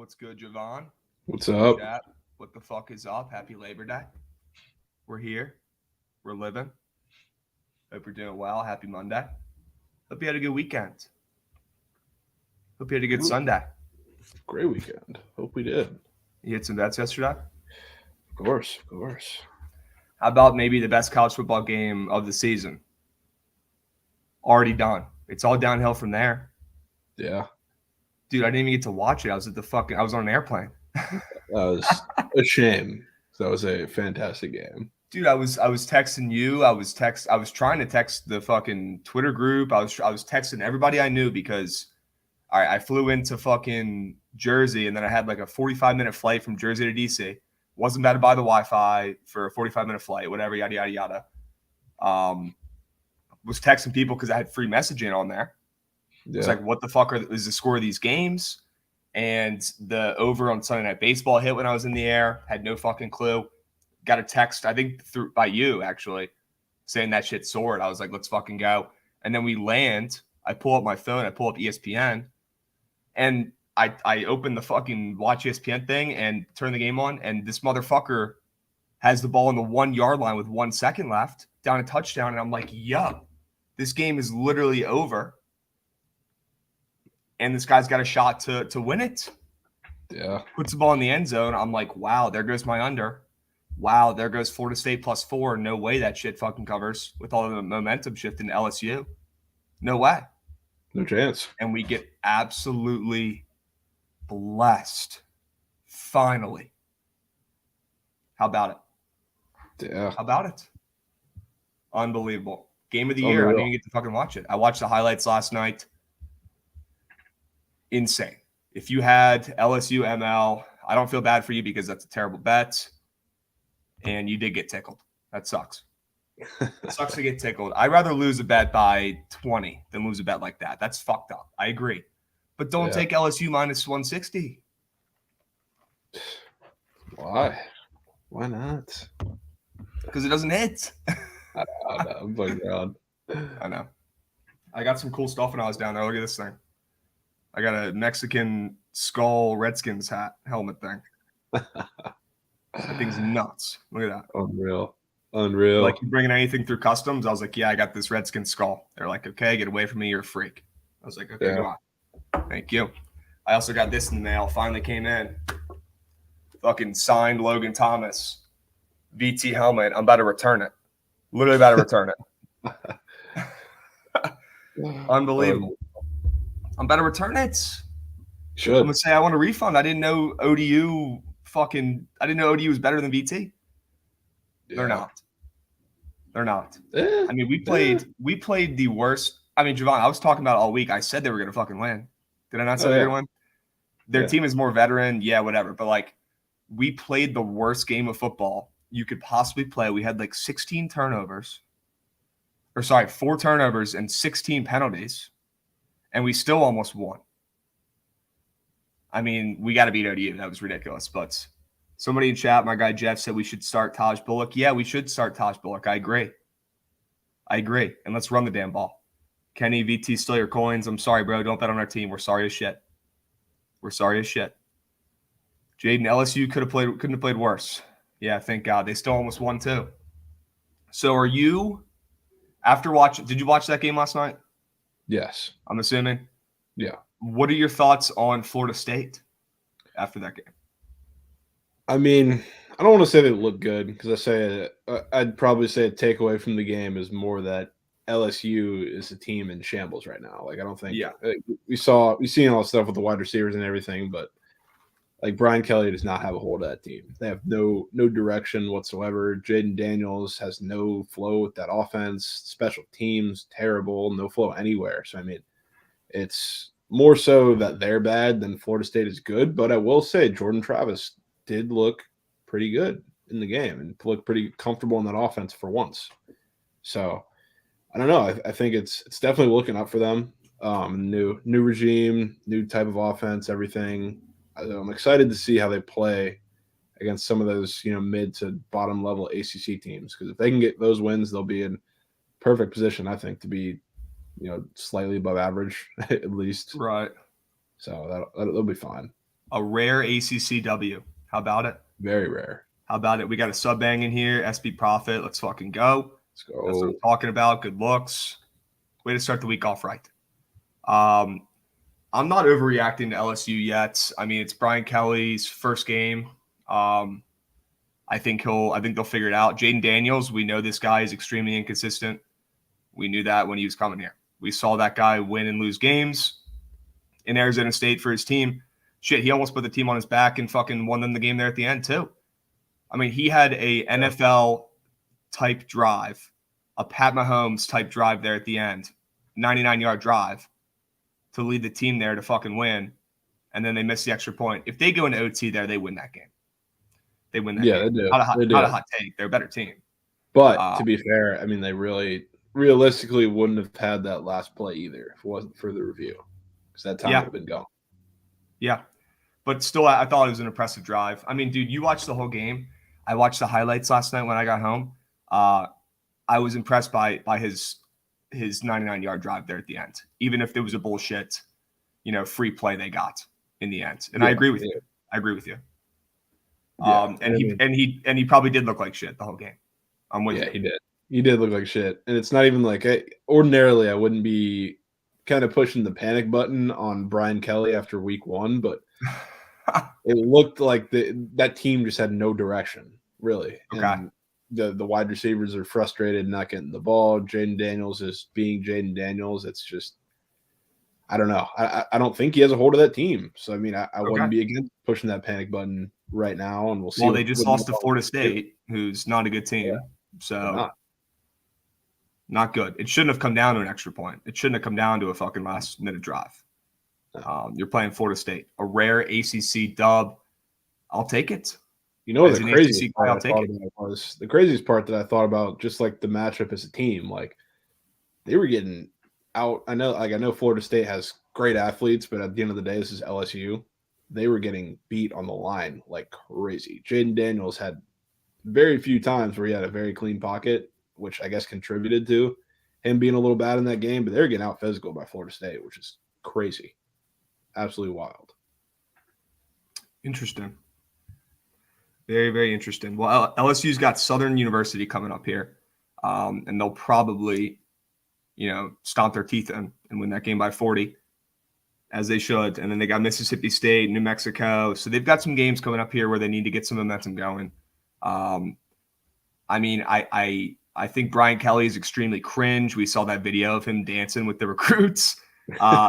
What's good, Jovan? What's up? Chat. What the fuck is up? Happy Labor Day. We're here. We're living. Hope you're doing well. Happy Monday. Hope you had a good weekend. Hope you had a good Sunday. Great weekend. Hope we did. You hit some bets yesterday? Of course, of course. How about maybe the best college football game of the season? Already done. It's all downhill from there. Yeah. Dude, I didn't even get to watch it. I was on an airplane. That was a shame. That was a fantastic game. Dude, I was texting you. I was trying to text the fucking Twitter group. I was texting everybody I knew because I flew into fucking Jersey and then I had like a 45-minute flight from Jersey to DC. Wasn't bad to buy the Wi-Fi for a 45-minute flight, whatever, yada yada yada. Was texting people because I had free messaging on there. Yeah. It's like, what the fuck is the score of these games? And the over on Sunday Night Baseball hit when I was in the air. Had no fucking clue. Got a text, I think by you actually, saying that shit soared. I was like, let's fucking go. And then we land. I pull up my phone. I pull up ESPN. And I open the fucking watch ESPN thing and turn the game on. And this motherfucker has the ball on the 1 yard line with 1 second left, down a touchdown. And I'm like, yo, this game is literally over. And this guy's got a shot to win it. Yeah. Puts the ball in the end zone. I'm like, wow, there goes my under. Wow, there goes Florida State +4. No way that shit fucking covers with all the momentum shift in LSU. No way. No chance. And we get absolutely blessed. Finally. How about it? Yeah. How about it? Unbelievable. Game of the year. I didn't get to fucking watch it. I watched the highlights last night. Insane. If you had LSU ML, I don't feel bad for you because that's a terrible bet. And you did get tickled. That sucks. It sucks to get tickled. I'd rather lose a bet by 20 than lose a bet like that. That's fucked up. I agree. But don't take LSU minus 160. Why? Why not? Because it doesn't hit. I know. But God. I know. I got some cool stuff when I was down there. Look at this thing. I got a Mexican skull Redskins helmet thing. That thing's nuts. Look at that. Unreal. Like, you bringing anything through customs? I was like, yeah, I got this Redskin skull. They're like, okay, get away from me. You're a freak. I was like, okay, go on. Thank you. I also got this in the mail. Finally came in. Fucking signed Logan Thomas VT helmet. I'm about to return it. Literally about to return it. Unbelievable. I'm about to return it. Should. I'm going to say I want a refund. I didn't know ODU was better than VT. Yeah. They're not. I mean, we played the worst. I mean, Jovan, I was talking about it all week. I said they were going to fucking win. Did I not say they were going to win? Their team is more veteran. Yeah, whatever. But, like, we played the worst game of football you could possibly play. We had, like, 16 turnovers. 4 turnovers and 16 penalties. And we still almost won. I mean, we got to beat ODU. That was ridiculous. But somebody in chat, my guy Jeff, said we should start Taj Bullock. Yeah, we should start Taj Bullock. I agree. And let's run the damn ball. Kenny, VT, still your coins. I'm sorry, bro. Don't bet on our team. We're sorry as shit. Jaden, LSU couldn't have played worse. Yeah, thank God. They still almost won too. So are you, did you watch that game last night? Yes. I'm assuming? Yeah. What are your thoughts on Florida State after that game? I mean, I don't want to say they look good because I'd probably say a takeaway from the game is more that LSU is a team in shambles right now. Like, I don't think we've seen all the stuff with the wide receivers and everything, but like Brian Kelly does not have a hold of that team. They have no direction whatsoever. Jaden Daniels has no flow with that offense. Special teams, terrible, no flow anywhere. So, I mean, it's more so that they're bad than Florida State is good. But I will say Jordan Travis did look pretty good in the game and looked pretty comfortable in that offense for once. So, I don't know. I think it's definitely looking up for them. New regime, new type of offense, everything. I'm excited to see how they play against some of those, mid to bottom level ACC teams. Because if they can get those wins, they'll be in perfect position, I think, to be, slightly above average at least. Right. So that'll be fine. A rare ACCW. How about it? Very rare. How about it? We got a sub bang in here. SB Profit. Let's fucking go. Let's go. That's what I'm talking about. Good looks. Way to start the week off right. I'm not overreacting to LSU yet. I mean, it's Brian Kelly's first game. I think they'll figure it out. Jaden Daniels, we know this guy is extremely inconsistent. We knew that when he was coming here. We saw that guy win and lose games in Arizona State for his team. Shit, he almost put the team on his back and fucking won them the game there at the end too. I mean, he had a NFL type drive, a Pat Mahomes type drive there at the end, 99-yard drive to lead the team there to fucking win. And then they missed the extra point. If they go into OT there, they win that game. They win that game. They do. Not a hot take. They're a better team. But to be fair, I mean, they really realistically wouldn't have had that last play either if it wasn't for the review, because that time would have been gone. Yeah. But still, I thought it was an impressive drive. I mean, dude, you watched the whole game. I watched the highlights last night when I got home. I was impressed by his 99-yard drive there at the end, even if it was a bullshit, free play they got in the end. And I agree with you. I agree with you. And he probably did look like shit the whole game. I'm with you. He did. He did look like shit. And it's not even like ordinarily I wouldn't be kind of pushing the panic button on Brian Kelly after week 1, but it looked like that team just had no direction, really. Okay. And the wide receivers are frustrated not getting the ball. Jaden Daniels is being Jaden Daniels. It's just, I don't know. I don't think he has a hold of that team. So, I mean, I wouldn't be against pushing that panic button right now, and we'll see. Well, they just lost to Florida State, who's not a good team. Yeah, so not good. It shouldn't have come down to an extra point. It shouldn't have come down to a fucking last-minute drive. You're playing Florida State, a rare ACC dub. I'll take it. The craziest part that I thought about, just like the matchup as a team, like they were getting out. I know Florida State has great athletes, but at the end of the day, this is LSU. They were getting beat on the line like crazy. Jaden Daniels had very few times where he had a very clean pocket, which I guess contributed to him being a little bad in that game, but they're getting out physical by Florida State, which is crazy. Absolutely wild. Interesting. Very, very interesting. Well, LSU's got Southern University coming up here, and they'll probably, stomp their teeth in and win that game by 40, as they should. And then they got Mississippi State, New Mexico. So they've got some games coming up here where they need to get some momentum going. I mean, I think Brian Kelly is extremely cringe. We saw that video of him dancing with the recruits.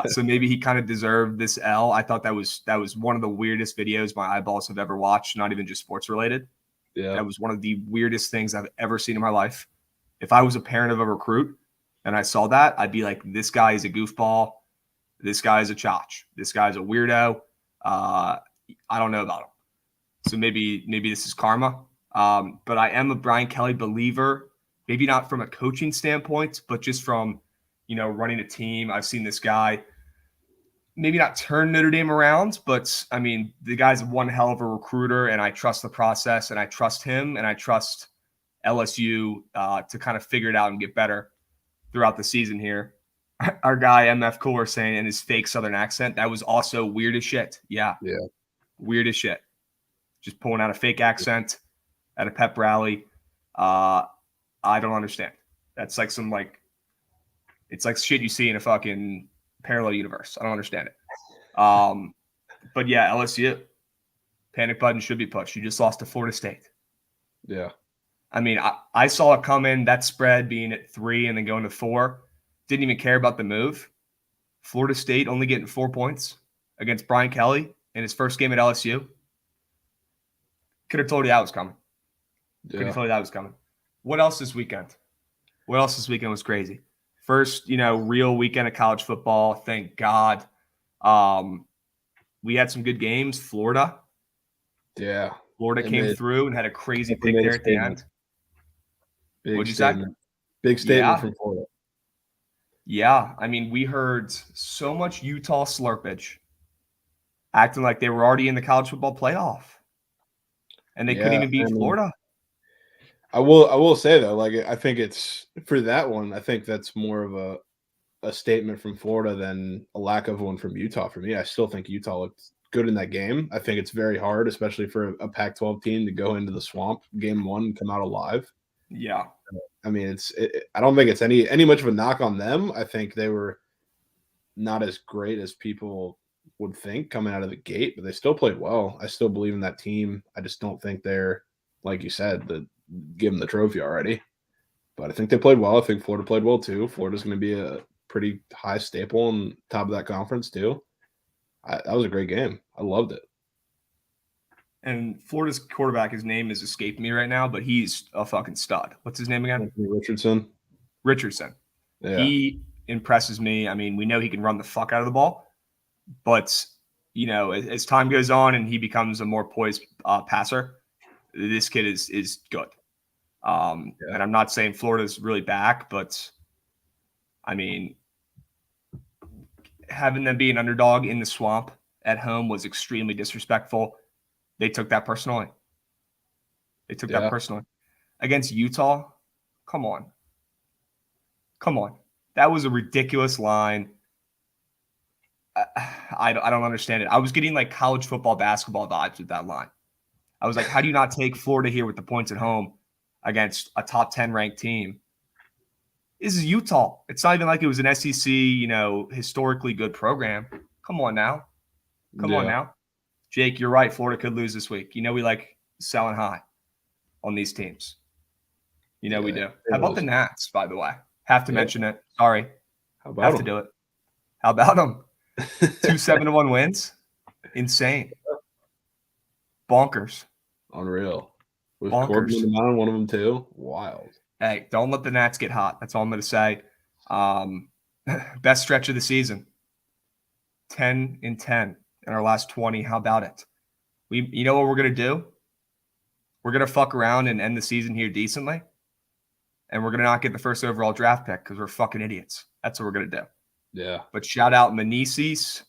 So maybe he kind of deserved this L. I thought that was one of the weirdest videos my eyeballs have ever watched, not even just sports related. Yeah. That was one of the weirdest things I've ever seen in my life. If I was a parent of a recruit and I saw that, I'd be like, this guy is a goofball. This guy is a chotch. This guy's a weirdo. I don't know about him. So maybe this is karma. But I am a Brian Kelly believer, maybe not from a coaching standpoint, but just from, running a team. I've seen this guy maybe not turn Notre Dame around, but I mean, the guy's one hell of a recruiter, and I trust the process, and I trust him, and I trust LSU to kind of figure it out and get better throughout the season here. Our guy, MF Cooler, saying in his fake Southern accent, that was also weird as shit. Yeah. Weird as shit. Just pulling out a fake accent at a pep rally. I don't understand. That's like it's like shit you see in a fucking parallel universe. I don't understand it. But yeah, LSU, panic button should be pushed. You just lost to Florida State. Yeah. I mean, I saw it come in, that spread being at 3 and then going to 4. Didn't even care about the move. Florida State only getting 4 points against Brian Kelly in his first game at LSU. Could have told you that was coming. Could have told you that was coming. What else this weekend? What else this weekend was crazy? First, real weekend of college football. Thank God. We had some good games. Florida. Yeah. Florida came through and had a crazy pick there at the end. What'd you say? Big statement from Florida. Yeah. I mean, we heard so much Utah slurpage acting like they were already in the college football playoff. And they couldn't even beat Florida. I will say though, like I think it's for that one. I think that's more of a statement from Florida than a lack of one from Utah. For me, I still think Utah looked good in that game. I think it's very hard, especially for a Pac-12 team to go into the swamp game 1 and come out alive. Yeah. I mean, I don't think it's any much of a knock on them. I think they were not as great as people would think coming out of the gate, but they still played well. I still believe in that team. I just don't think they're, like you said, give them the trophy already. But I think they played well. I think Florida played well too. Florida's going to be a pretty high staple on top of that conference too. That was a great game. I loved it. And Florida's quarterback, his name is escaping me right now, but he's a fucking stud. What's his name again? Anthony Richardson. Yeah. He impresses me. I mean, we know he can run the fuck out of the ball, but you know, as time goes on and he becomes a more poised passer, this kid is good. And I'm not saying Florida's really back, but I mean, having them be an underdog in the swamp at home was extremely disrespectful. They took that personally. That personally. Against Utah, come on. That was a ridiculous line. I don't understand it. I was getting like college football, basketball vibes with that line. I was like, how do you not take Florida here with the points at home against a top 10 ranked team? This is Utah. It's not even like it was an SEC, you know, historically good program. Come on now. Jake, you're right. Florida could lose this week. You know, we like selling high on these teams. You know, we do. How about the Nats, by the way? Have to mention it. Sorry. How about them? To do it. How about them? 2 7-1 wins. Insane. Bonkers. Unreal. With Corbin in the mound, one of them too. Wild. Hey, don't let the Nats get hot. That's all I'm going to say. Best stretch of the season. 10-10 in our last 20. How about it? You know what we're going to do? We're going to fuck around and end the season here decently. And we're going to not get the first overall draft pick because we're fucking idiots. That's what we're going to do. Yeah. But shout out Meneses.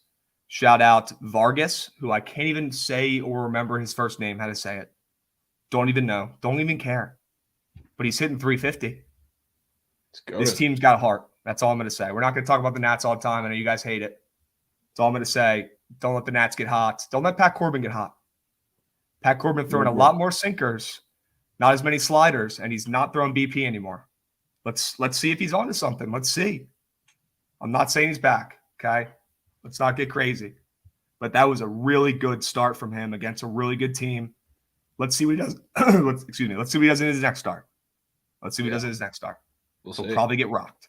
Shout out Vargas, who I can't even say or remember his first name, how to say it. Don't even know. Don't even care. But he's hitting 350. This team's got heart. That's all I'm going to say. We're not going to talk about the Nats all the time. I know you guys hate it. That's all I'm going to say. Don't let the Nats get hot. Don't let Pat Corbin get hot. Pat Corbin throwing a lot more sinkers, not as many sliders, and he's not throwing BP anymore. Let's see if he's onto something. Let's see. I'm not saying he's back, okay? Let's not get crazy. But that was a really good start from him against a really good team. Let's see what he does. Let's see what he does in his next start. He'll probably get rocked.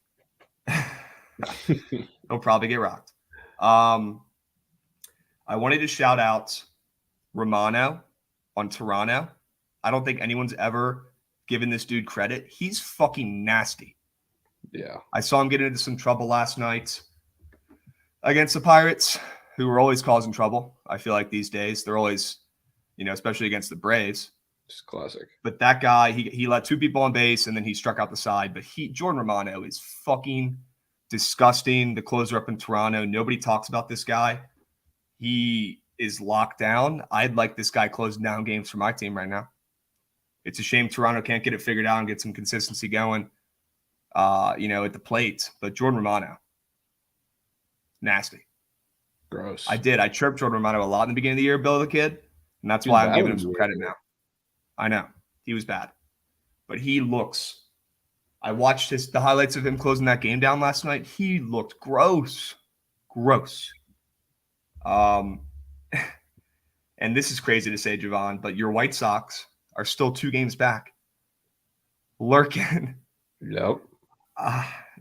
He'll probably get rocked. I wanted to shout out Romano on Toronto. I don't think anyone's ever given this dude credit. He's fucking nasty. Yeah. I saw him get into some trouble last night against the Pirates, who are always causing trouble. I feel like these days they're always, you know, especially against the Braves. Just classic. But that guy, he let 2 people on base and then he struck out the side. But Jordan Romano is fucking disgusting. The closer up in Toronto. Nobody talks about this guy. He is locked down. I'd like this guy closing down games for my team right now. It's a shame Toronto can't get it figured out and get some consistency going, you know, at the plate. But Jordan Romano, nasty. Gross. I chirped Jordan Romano a lot in the beginning of the year, Bill the Kid, and that's why I'm giving him some credit now. I know. He was bad. But he looks – I watched the highlights of him closing that game down last night. He looked gross. And this is crazy to say, Jovan, but your White Sox are still 2 games back. Lurking. Yep.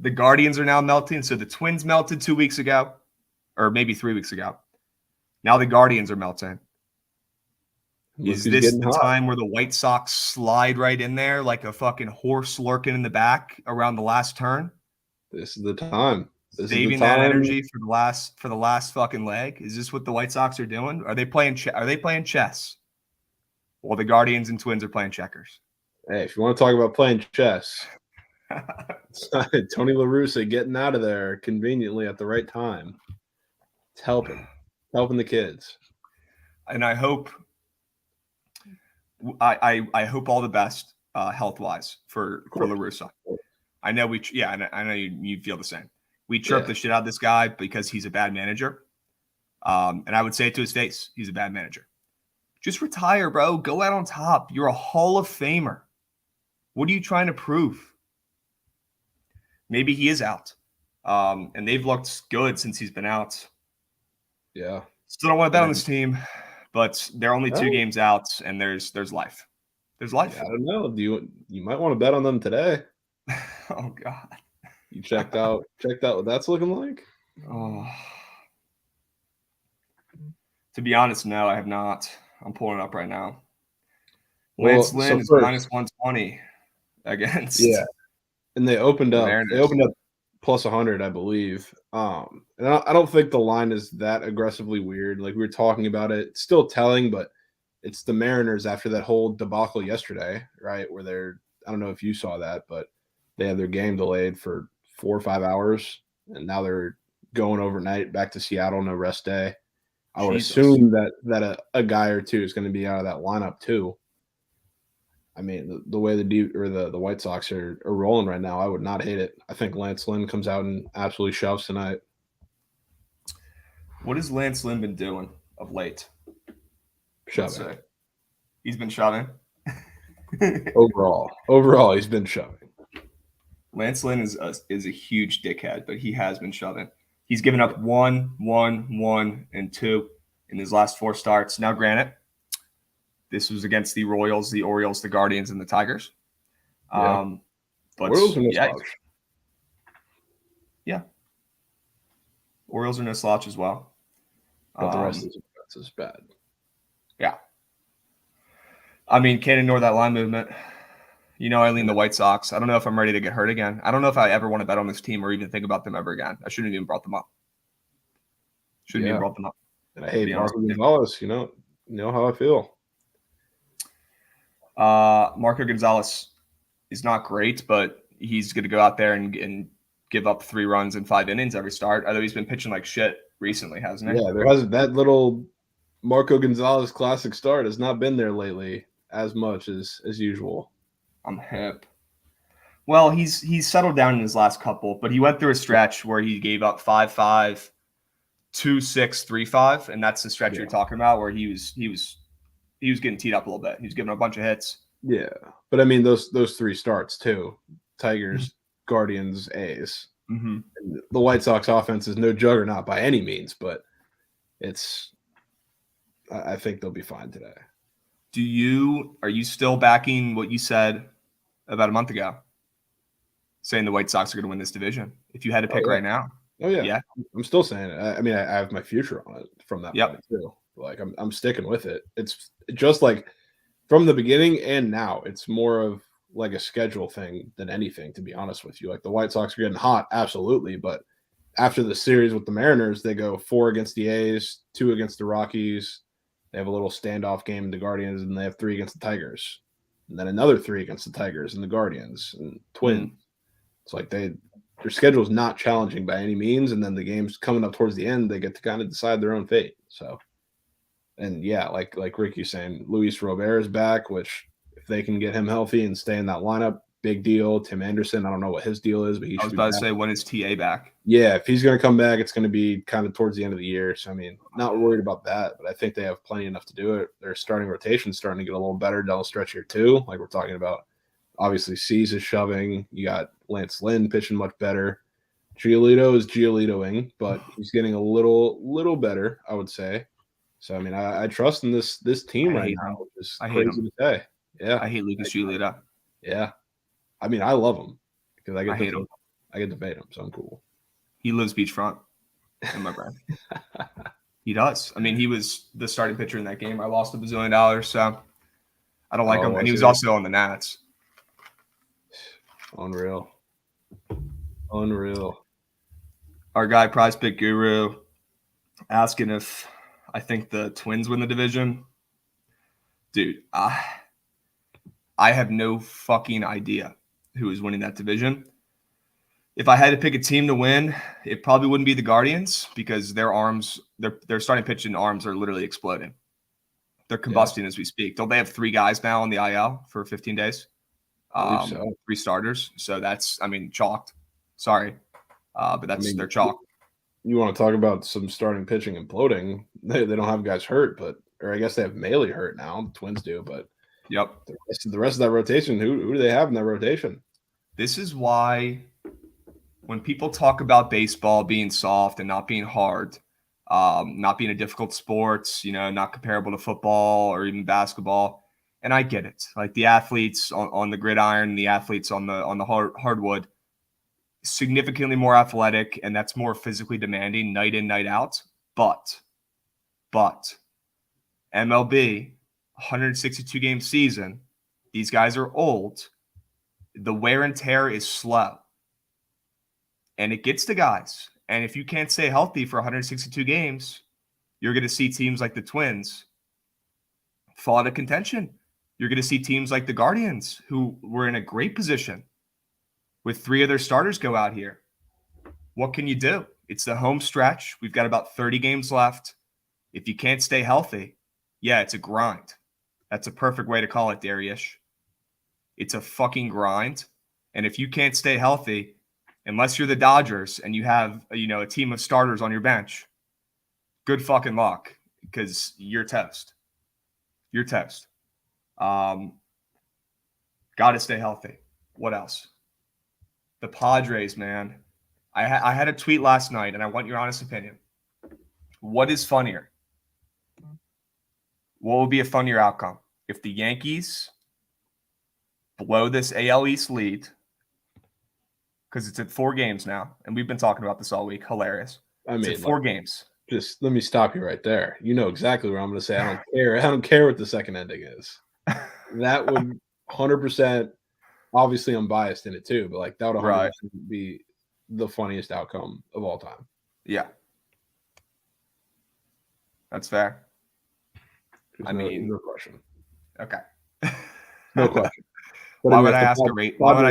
The Guardians are now melting. So the Twins melted 2 weeks ago, or maybe 3 weeks ago. Now the Guardians are melting. Is this the time where the White Sox slide right in there like a fucking horse lurking in the back around the last turn? This is the time. Saving that energy for the last fucking leg. Is this what the White Sox are doing? Are they playing chess? Well, the Guardians and Twins are playing checkers. Hey, if you want to talk about playing chess, Tony La Russa getting out of there conveniently at the right time. It's helping the kids. And I hope I hope all the best health wise for La Russa. I know I know you feel the same. We chirp the shit out of this guy because he's a bad manager. And I would say it to his face, he's a bad manager. Just retire, bro. Go out on top. You're a Hall of Famer. What are you trying to prove? Maybe he is out. And they've looked good since he's been out. Yeah. Still don't want to bet on this team, but they're only 2 games out, and there's life. There's life. Yeah, I don't know. You might want to bet on them today? Oh God. You checked out what that's looking like? Oh. To be honest, no, I have not. I'm pulling it up right now. Lance Lynn is minus 120 against. Yeah, and they opened up plus 100, I believe. And I don't think the line is that aggressively weird. Like we were talking about it, it's still telling, but it's the Mariners after that whole debacle yesterday, right? Where I don't know if you saw that, but they had their game delayed for 4 or 5 hours, and now they're going overnight back to Seattle, no rest day. I would assume that a guy or two is going to be out of that lineup too. I mean, the way the White Sox are rolling right now, I would not hate it. I think Lance Lynn comes out and absolutely shoves tonight. What has Lance Lynn been doing of late? Shoving. He's been shoving. Overall, he's been shoving. Lance Lynn is a huge dickhead, but he has been shoving. He's given up 1, 1, 1, and 2 in his last 4 starts. Now, granted, this was against the Royals, the Orioles, the Guardians, and the Tigers. Yeah. But Orioles are no slouch. Yeah. Orioles are no slouch as well. But the rest of the defense is bad. Yeah. I mean, can't ignore that line movement. You know, I lean the White Sox. I don't know if I'm ready to get hurt again. I don't know if I ever want to bet on this team or even think about them ever again. I shouldn't have even brought them up. And I hate Marco Gonzalez. You know how I feel. Marco Gonzalez is not great, but he's going to go out there and give up 3 runs in 5 innings every start. Although he's been pitching like shit recently, hasn't he? Yeah, there hasn't. That little Marco Gonzalez classic start has not been there lately as much as usual. I'm hip. Well, he's settled down in his last couple, but he went through a stretch where he gave up 5-5, 2-6, 3-5, and that's the stretch you're talking about where he was getting teed up a little bit. He was giving a bunch of hits. Yeah, but I mean those 3 starts too: Tigers, Guardians, A's. Mm-hmm. The White Sox offense is no juggernaut by any means, but I think they'll be fine today. Are you still backing what you said about a month ago, saying the White Sox are going to win this division? If you had to pick right now. Oh yeah. I'm still saying it. I mean, I have my future on it from that point too. Like I'm sticking with it. It's just like from the beginning and now, it's more of like a schedule thing than anything, to be honest with you. Like the White Sox are getting hot, absolutely, but after the series with the Mariners, they go 4 against the A's, 2 against the Rockies. They have a little standoff game in the Guardians, and they have 3 against the Tigers, and then another 3 against the Tigers and the Guardians and Twins. It's like their schedule is not challenging by any means, and then the games coming up towards the end, they get to kind of decide their own fate. So, and yeah, like Ricky's saying, Luis Robert is back, which if they can get him healthy and stay in that lineup, big deal. Tim Anderson, I don't know what his deal is, but I was about to say, when is TA back? Yeah, if he's going to come back, it's going to be kind of towards the end of the year. So, I mean, not worried about that, but I think they have plenty enough to do it. Their starting rotation is starting to get a little better down the stretch here, too. Like we're talking about, obviously, Cease is shoving. You got Lance Lynn pitching much better. Giolito is Giolitoing, but he's getting a little better, I would say. So, I mean, I trust in this team right now, which is crazy to say. Yeah. I hate Lucas Giolito. Yeah. I mean, I love him because I hate him. I get to debate him, so I'm cool. He lives beachfront in my brain. He does. I mean, he was the starting pitcher in that game. I lost $1 bazillion, so I don't like him. And he was also on the Nats. Unreal. Our guy, Prize Pick Guru, asking if I think the Twins win the division. Dude, I have no fucking idea who is winning that division. If I had to pick a team to win, it probably wouldn't be the Guardians because their starting pitching arms are literally exploding. They're combusting as we speak. Don't they have 3 guys now on the IL for 15 days? 3 starters. So that's, chalked. Sorry. But they're chalked. you want to talk about some starting pitching imploding. They don't have guys hurt, or I guess they have Maley hurt now. The Twins do, but Yep. The rest of that rotation, who do they have in that rotation? This is why when people talk about baseball being soft and not being hard, not being a difficult sport, not comparable to football or even basketball, and I get it. Like the athletes on the gridiron, the athletes on the hardwood, significantly more athletic, and that's more physically demanding night in, night out. But MLB, 162 game season, these guys are old. The wear and tear is slow. And it gets to guys. And if you can't stay healthy for 162 games, you're going to see teams like the Twins fall out of contention. You're going to see teams like the Guardians, who were in a great position with 3 of their starters, go out here. What can you do? It's the home stretch. We've got about 30 games left. If you can't stay healthy, yeah, it's a grind. That's a perfect way to call it, Darius. It's a fucking grind. And if you can't stay healthy, unless you're the Dodgers and you have, a team of starters on your bench, good fucking luck, because you're toast. You're toast. Got to stay healthy. What else? The Padres, man. I had a tweet last night, and I want your honest opinion. What is funnier? What would be a funnier outcome? If the Yankees blow this AL East lead, because it's at 4 games now, and we've been talking about this all week. Hilarious. It's at 4 games. Just let me stop you right there. You know exactly what I'm going to say. I don't care. I don't care what the second ending is. That would 100%. Obviously, I'm biased in it too, but that would 100% be the funniest outcome of all time. Yeah, that's fair. No question. Okay. No question. Why would I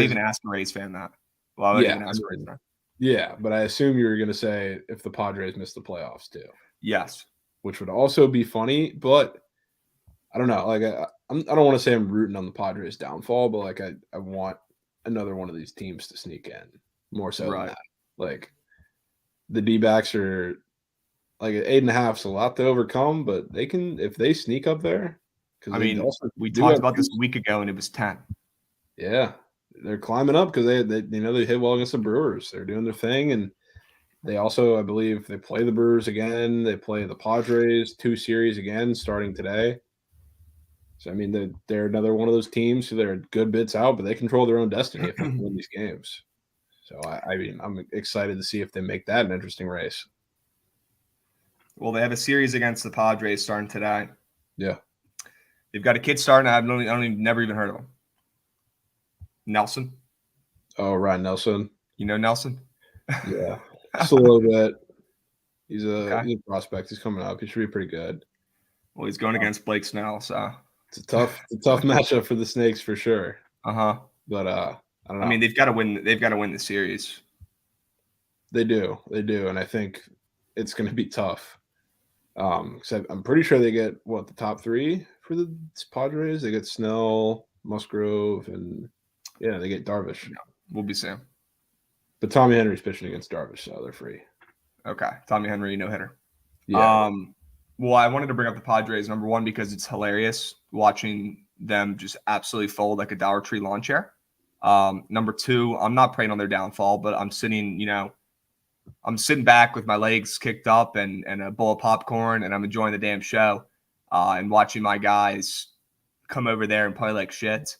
even ask a Rays fan that? Why would I even ask a Rays fan? Yeah, but I assume you were going to say if the Padres missed the playoffs too. Yes. Which would also be funny, but I don't know. I don't want to say I'm rooting on the Padres' downfall, but I want another one of these teams to sneak in more so than that. The D-backs are at 8.5 is a lot to overcome, but they can if they sneak up there. We talked about this a week ago, and it was 10. Yeah, they're climbing up because they hit well against the Brewers. They're doing their thing, and they also, I believe, they play the Brewers again. They play the Padres 2 series again starting today. So they're another one of those teams who they're good bits out, but they control their own destiny if they win these games. So I'm excited to see if they make that an interesting race. Well, they have a series against the Padres starting today. Yeah, they've got a kid starting. Never even heard of him. Nelson. Oh, Ryan Nelson. You know Nelson? Yeah, just a little bit. He's a prospect. He's coming up. He should be pretty good. Well, he's going against Blake Snell, so it's a tough matchup for the Snakes for sure. But I don't know. They've got to win. They've got to win the series. They do, and I think it's going to be tough. Because I'm pretty sure they get the top 3 for the Padres. They get Snell, Musgrove, and they get Darvish. Yeah, we'll be seeing. But Tommy Henry's pitching against Darvish, so they're free. Okay, Tommy Henry, no hitter. Yeah. Well, I wanted to bring up the Padres, number one, because it's hilarious watching them just absolutely fold like a Dollar Tree lawn chair. Number 2, I'm not preying on their downfall, but I'm sitting back with my legs kicked up and a bowl of popcorn, and I'm enjoying the damn show and watching my guys come over there and play like shit.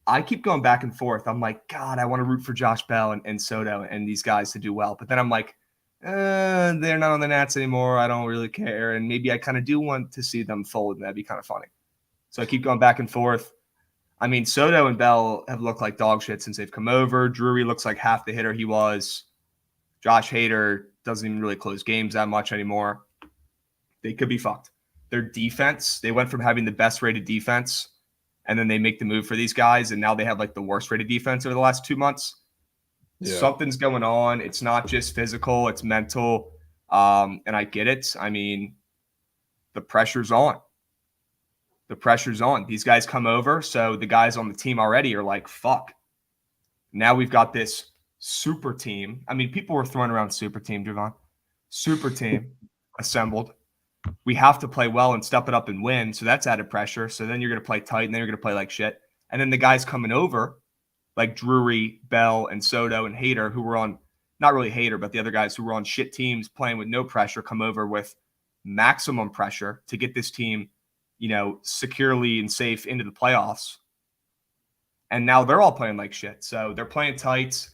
I keep going back and forth. I'm like, God, I want to root for Josh Bell and Soto and these guys to do well. But then I'm like, they're not on the Nats anymore. I don't really care. And maybe I kind of do want to see them fold, and that'd be kind of funny. So I keep going back and forth. Soto and Bell have looked like dog shit since they've come over. Drury looks like half the hitter he was. Josh Hader doesn't even really close games that much anymore. They could be fucked. Their defense, they went from having the best rated defense, and then they make the move for these guys, and now they have the worst rated defense over the last 2 months. Yeah. Something's going on. It's not just physical, it's mental. And I get it. The pressure's on. The pressure's on. These guys come over, so the guys on the team already are like, fuck. Now we've got this super team. People were throwing around super team, Jovan. super team assembled. We have to play well and step it up and win. So that's added pressure. So then you're going to play tight and then you're going to play like shit. And then the guys coming over, like Drury, Bell, and Soto and Hader, who were on, not really Hader, but the other guys who were on shit teams playing with no pressure, come over with maximum pressure to get this team, securely and safe into the playoffs. And now they're all playing like shit. So they're playing tight.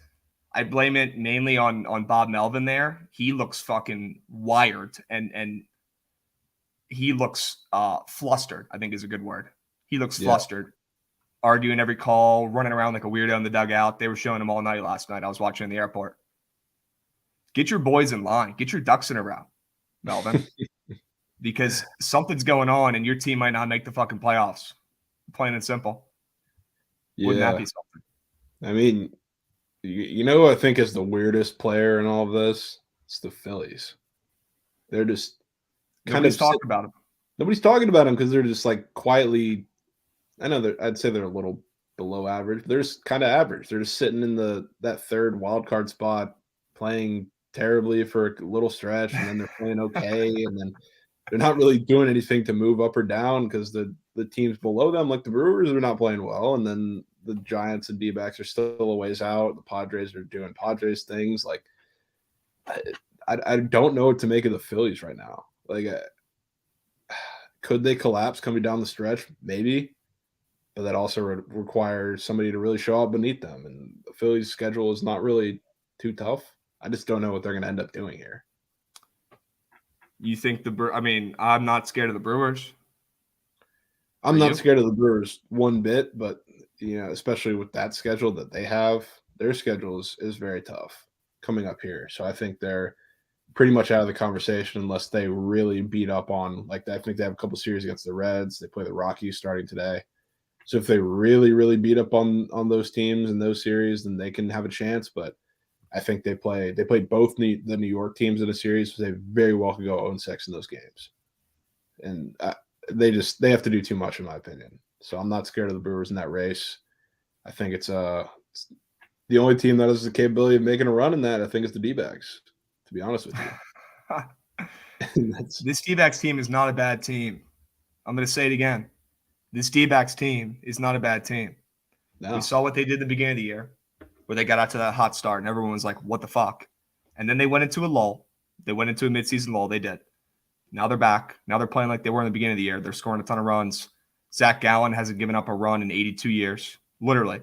I blame it mainly on Bob Melvin there. He looks fucking wired and he looks flustered, I think is a good word. He looks flustered, arguing every call, running around like a weirdo in the dugout. They were showing him all night last night. I was watching in the airport. Get your boys in line. Get your ducks in a row, Melvin, because something's going on and your team might not make the fucking playoffs. Plain and simple. Wouldn't that be something? I mean, who I think is the weirdest player in all of this? It's the Phillies. They're just nobody's talking about them. Nobody's talking about them because they're just like quietly. I know I'd say they're a little below average, but they're just kind of average. They're just sitting in that third wild card spot, playing terribly for a little stretch, and then they're playing okay, and then they're not really doing anything to move up or down because the teams below them, like the Brewers, are not playing well, and then the Giants and D-backs are still a ways out. The Padres are doing Padres things. Like, I don't know what to make of the Phillies right now. Like, could they collapse coming down the stretch? Maybe. But that also requires somebody to really show up beneath them. And the Phillies' schedule is not really too tough. I just don't know what they're going to end up doing here. You think I'm not scared of the Brewers. I'm not scared of the Brewers one bit, but, especially with that schedule that they have, their schedule is very tough coming up here. So I think they're pretty much out of the conversation unless they really beat up on, like, I think they have a couple series against the Reds. They play the Rockies starting today. So if they really, really beat up on those teams in those series, then they can have a chance. But I think they played both the New York teams in a series, so they very well could go 0-6 in those games. And they have to do too much, in my opinion. So I'm not scared of the Brewers in that race. I think it's the only team that has the capability of making a run in that. I think it's the D-backs, to be honest with you. This D-backs team is not a bad team. I'm going to say it again. This D-backs team is not a bad team. No. We saw what they did at the beginning of the year, where they got out to that hot start, and everyone was like, what the fuck? And then they went into a lull. They went into a midseason lull. They did. Now they're back. Now they're playing like they were in the beginning of the year. They're scoring a ton of runs. Zach Gallen hasn't given up a run in 82 years. Literally.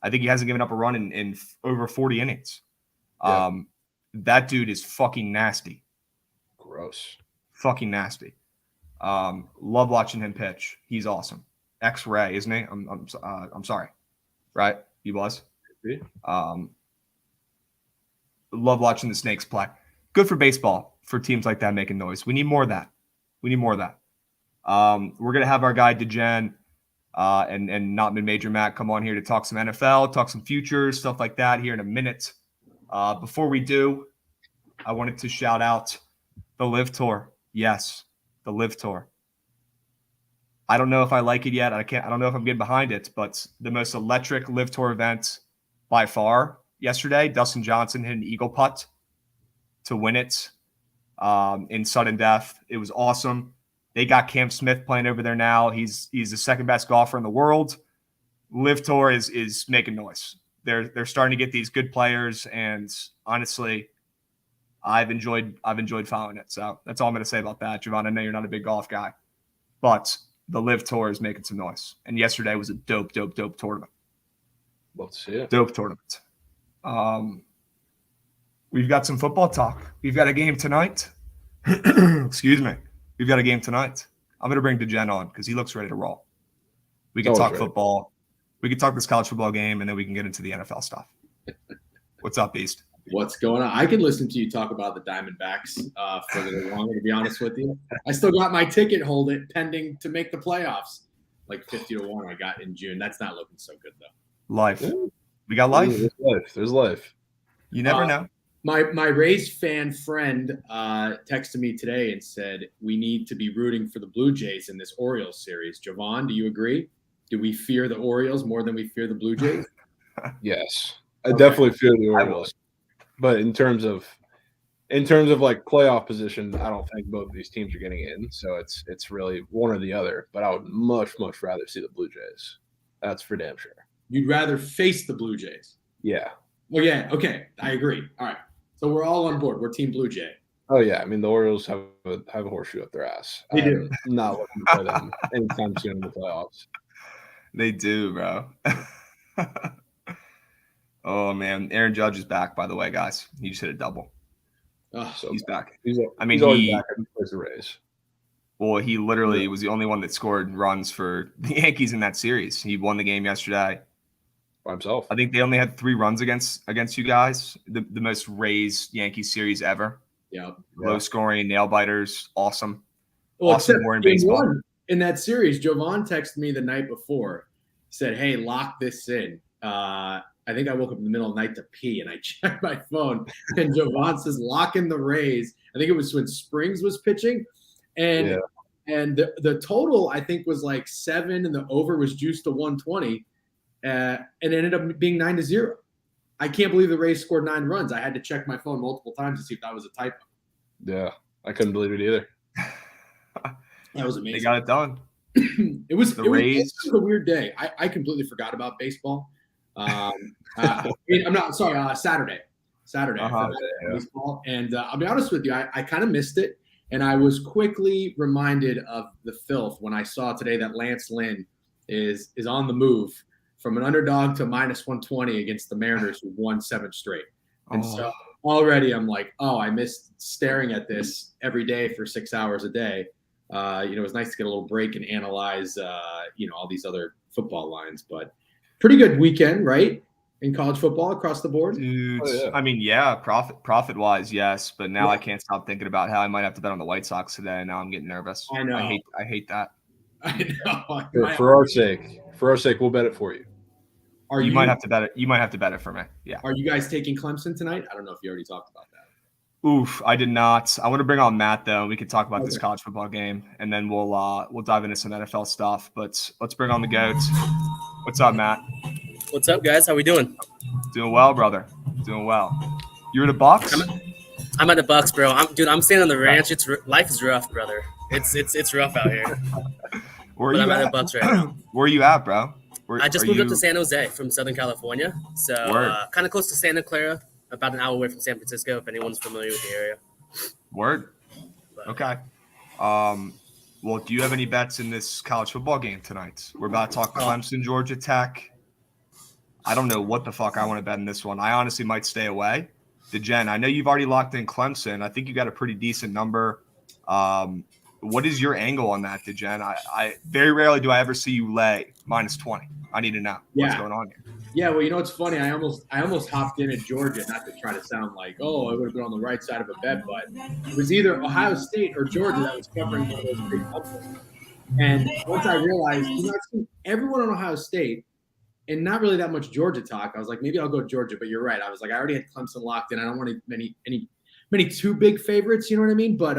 I think he hasn't given up a run in over 40 innings. Yeah. That dude is fucking nasty. Gross. Fucking nasty. Love watching him pitch. He's awesome. X-ray, isn't he? I'm sorry. Right? He was. Love watching the Snakes play. Good for baseball for teams like that making noise. We need more of that. We're gonna have our guy DeGen and not Major Matt come on here to talk some NFL, talk some futures, stuff like that here in a minute. Before we do, I wanted to shout out the Live Tour. Yes, the Live Tour. I don't know if I like it yet. I don't know if I'm getting behind it, but the most electric Live Tour event by far yesterday. Dustin Johnson hit an eagle putt to win it in sudden death. It was awesome. They got Cam Smith playing over there now. He's the second best golfer in the world. Live Tour is making noise. They're starting to get these good players, and honestly, I've enjoyed following it. So that's all I'm going to say about that. Jovan, I know you're not a big golf guy, but the Live Tour is making some noise. And yesterday was a dope tournament. Love to see it. Dope tournament. We've got some football talk. We've got a game tonight. Excuse me. We've got a game tonight. I'm going to bring DeGen on because he looks ready to roll. We can talk football. We can talk this college football game, and then we can get into the NFL stuff. What's up, Beast? What's going on? I could listen to you talk about the Diamondbacks for a little longer, to be honest with you. I still got my ticket holding pending to make the playoffs. Like 50-1 I got in June. That's not looking so good, though. Life. We got life. There's life. You never know. My Rays fan friend texted me today and said, we need to be rooting for the Blue Jays in this Orioles series. Jovan, do you agree? Do we fear the Orioles more than we fear the Blue Jays? Yes. I definitely fear the Orioles. But in terms of in terms of like playoff position, I don't think both of these teams are getting in. So it's really one or the other. But I would much rather see the Blue Jays. That's for damn sure. You'd rather face the Blue Jays. Yeah. Oh yeah. Okay, I agree. All right. So we're all on board. We're Team Blue Jay. Oh yeah. I mean, the Orioles have a horseshoe up their ass. They do. I'm not looking to play them anytime soon in the playoffs. They do, bro. Oh man, Aaron Judge is back. By the way, guys, he just hit a double. Oh, so he's back. He's always back. He plays the Rays. Well, he literally was the only one that scored runs for the Yankees in that series. He won the game yesterday by himself. I think they only had 3 runs against you guys. The most Rays Yankees series ever. Yeah. Low scoring, nail biters, awesome. Well, awesome more in baseball. In that series, Jovan texted me the night before, said, "Hey, lock this in." I think I woke up in the middle of the night to pee, and I checked my phone, and Jovan says, "Lock in the Rays." I think it was when Springs was pitching, and the total I think was like 7, and the over was juiced to 120, and it ended up being 9-0. I can't believe the Rays scored 9 runs. I had to check my phone multiple times to see if that was a typo. Yeah, I couldn't believe it either. That was amazing. They got it done. It was the Rays. It was a weird day. I completely forgot about baseball. I'm not sorry. Saturday. Baseball, and I'll be honest with you. I kind of missed it, and I was quickly reminded of the filth when I saw today that Lance Lynn is on the move from an underdog to -120 against the Mariners, who won 7 straight. And so already I'm like, I missed staring at this every day for 6 hours a day. It was nice to get a little break and analyze, all these other football lines. But pretty good weekend, right, in college football across the board? Dude, I mean, yeah, profit-wise, yes. But now I can't stop thinking about how I might have to bet on the White Sox today. Now I'm getting nervous. I know. I hate that. I know. For our sake, we'll bet it for you. You might have to bet it. You might have to bet it for me. Yeah. Are you guys taking Clemson tonight? I don't know if you already talked about that. Oof, I did not. I want to bring on Matt though. We could talk about this college football game, and then we'll dive into some NFL stuff. But let's bring on the goats. What's up, Matt? What's up, guys? How we doing? Doing well, brother. Doing well. You're the Bucks? I'm at the Bucks, bro. I'm staying on the ranch. Life is rough, brother. It's rough out here. I'm at the Bucks right now. Where are you at, bro? I just moved up to San Jose from Southern California, so kind of close to Santa Clara, about an hour away from San Francisco. If anyone's familiar with the area. Word. Okay. Well, do you have any bets in this college football game tonight? We're about to talk Clemson, Georgia Tech. I don't know what the fuck I want to bet in this one. I honestly might stay away. DeGen, I know you've already locked in Clemson. I think you got a pretty decent number. What is your angle on that, DeGen? I very rarely do I ever see you lay -20. I need to know what's going on here. Yeah, well, it's funny. I almost hopped in at Georgia, not to try to sound like, I would have been on the right side of a bet, but it was either Ohio State or Georgia that was covering one of those big upsets. And once I realized, I've seen everyone on Ohio State and not really that much Georgia talk. I was like, maybe I'll go Georgia, but you're right. I was like, I already had Clemson locked in. I don't want many too big favorites. You know what I mean? But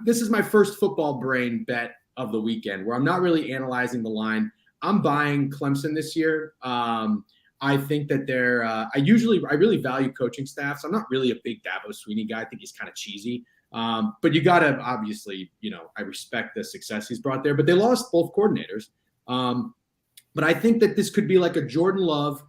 this is my first football brain bet of the weekend where I'm not really analyzing the line. I'm buying Clemson this year. I think that they're I really value coaching staffs. I'm not really a big Dabo Swinney guy. I think he's kind of cheesy. But you got to obviously, I respect the success he's brought there. But they lost both coordinators. But I think that this could be like a Jordan Love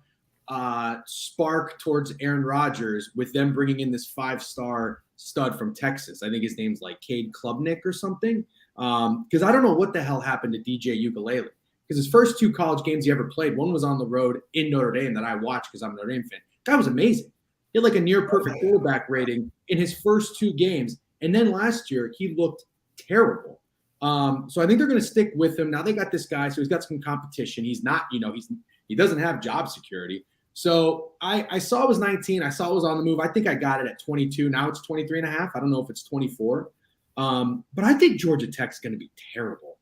spark towards Aaron Rodgers with them bringing in this 5-star stud from Texas. I think his name's like Cade Klubnik or something. Because I don't know what the hell happened to DJ Ukulele. Because his first 2 college games he ever played, one was on the road in Notre Dame that I watched because I'm a Notre Dame fan. That was amazing. He had like a near perfect quarterback rating in his first 2 games. And then last year, he looked terrible. So I think they're going to stick with him. Now they got this guy, so he's got some competition. He's not, he doesn't have job security. So I saw it was 19. I saw it was on the move. I think I got it at 22. Now it's 23.5. I don't know if it's 24. But I think Georgia Tech's going to be terrible.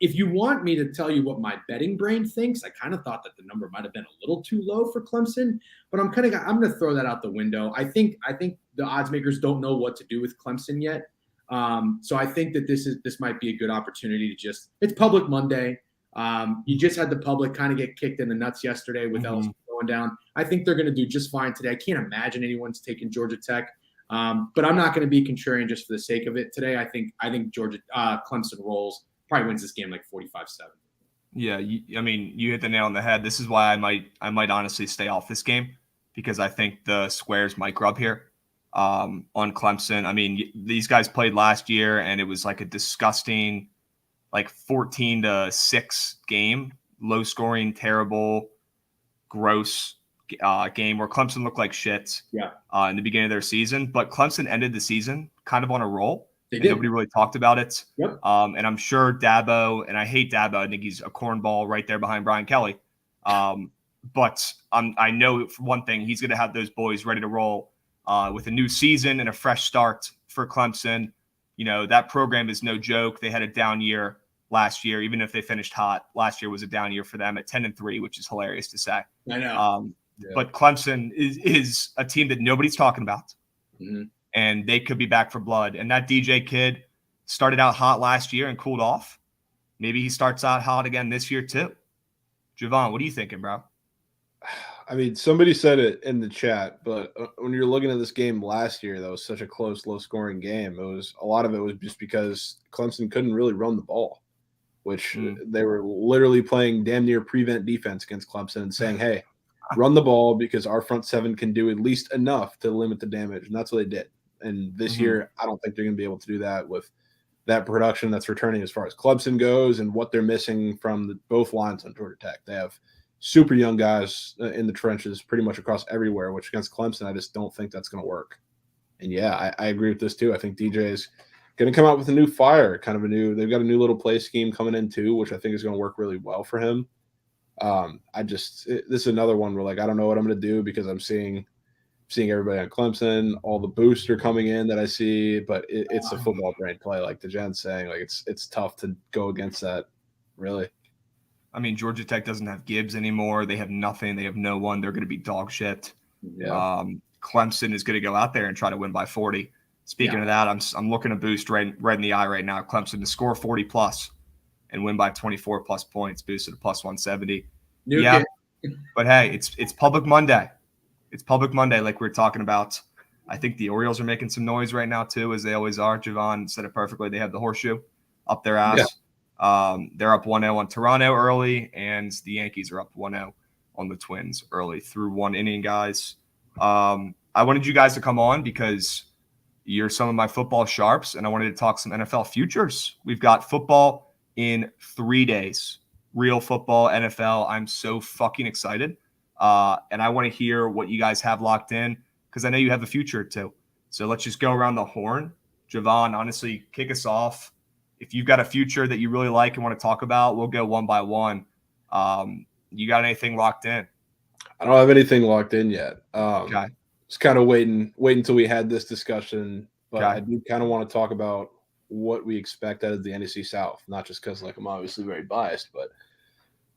If you want me to tell you what my betting brain thinks, I kind of thought that the number might have been a little too low for Clemson, but I'm going to throw that out the window. I think the odds makers don't know what to do with Clemson yet. So I think that this might be a good opportunity to it's public Monday. You just had the public kind of get kicked in the nuts yesterday with LSU going down. I think they're going to do just fine today. I can't imagine anyone's taking Georgia Tech. But I'm not going to be contrarian just for the sake of it today. I think Clemson rolls, probably wins this game like 45-7. Yeah, you hit the nail on the head. This is why I might honestly stay off this game, because I think the squares might grub here on Clemson. I mean, these guys played last year, and it was like a disgusting, like 14-6 game, low scoring, terrible, gross game where Clemson looked like shit in the beginning of their season. But Clemson ended the season kind of on a roll. They did. Nobody really talked about it. Yep. And I'm sure Dabo, and I hate Dabo, I think he's a cornball right there behind Brian Kelly. But I know for one thing, he's going to have those boys ready to roll with a new season and a fresh start for Clemson. That program is no joke. They had a down year last year, even if they finished hot. Last year was a down year for them at 10-3, which is hilarious to say. I know. But Clemson is a team that nobody's talking about. Mm-hmm. And they could be back for blood. And that DJ kid started out hot last year and cooled off. Maybe he starts out hot again this year too. Jovan, what are you thinking, bro? I mean, somebody said it in the chat, but when you're looking at this game last year, that was such a close, low-scoring game. A lot of it was just because Clemson couldn't really run the ball, which they were literally playing damn near prevent defense against Clemson and saying, hey, run the ball because our front seven can do at least enough to limit the damage. And that's what they did. And this year, I don't think they're going to be able to do that with that production that's returning as far as Clemson goes and what they're missing from both lines on Georgia Tech. They have super young guys in the trenches pretty much across everywhere, which against Clemson, I just don't think that's going to work. And, yeah, I agree with this too. I think DJ is going to come out with a new fire, they've got a new little play scheme coming in too, which I think is going to work really well for him. This is another one where, I don't know what I'm going to do because I'm seeing everybody on Clemson, all the boosts are coming in that I see, but it's a football brain play, like the Jen's saying. It's tough to go against that, really. I mean, Georgia Tech doesn't have Gibbs anymore. They have nothing. They have no one. They're going to be dog shit. Yeah. Clemson is going to go out there and try to win by 40. Speaking of that, I'm looking to boost right in the eye right now. Clemson to score 40 plus and win by 24 plus points, boosted to plus 170. But hey, it's Public Monday. It's Public Monday, like we were talking about. I think the Orioles are making some noise right now, too, as they always are. Jovan said it perfectly. They have the horseshoe up their ass. Yeah. They're up 1-0 on Toronto early, and the Yankees are up 1-0 on the Twins early through one inning, guys. I wanted you guys to come on because you're some of my football sharps, and I wanted to talk some NFL futures. We've got football in 3 days. Real football, NFL. I'm so fucking excited. And I want to hear what you guys have locked in because I know you have a future too. So let's just go around the horn. Jovan, honestly, kick us off. If you've got a future that you really like and want to talk about, we'll go one by one. You got anything locked in? I don't have anything locked in yet. Okay. Just kind of waiting until we had this discussion. But I do kind of want to talk about what we expect out of the NFC South, not just because I'm obviously very biased, but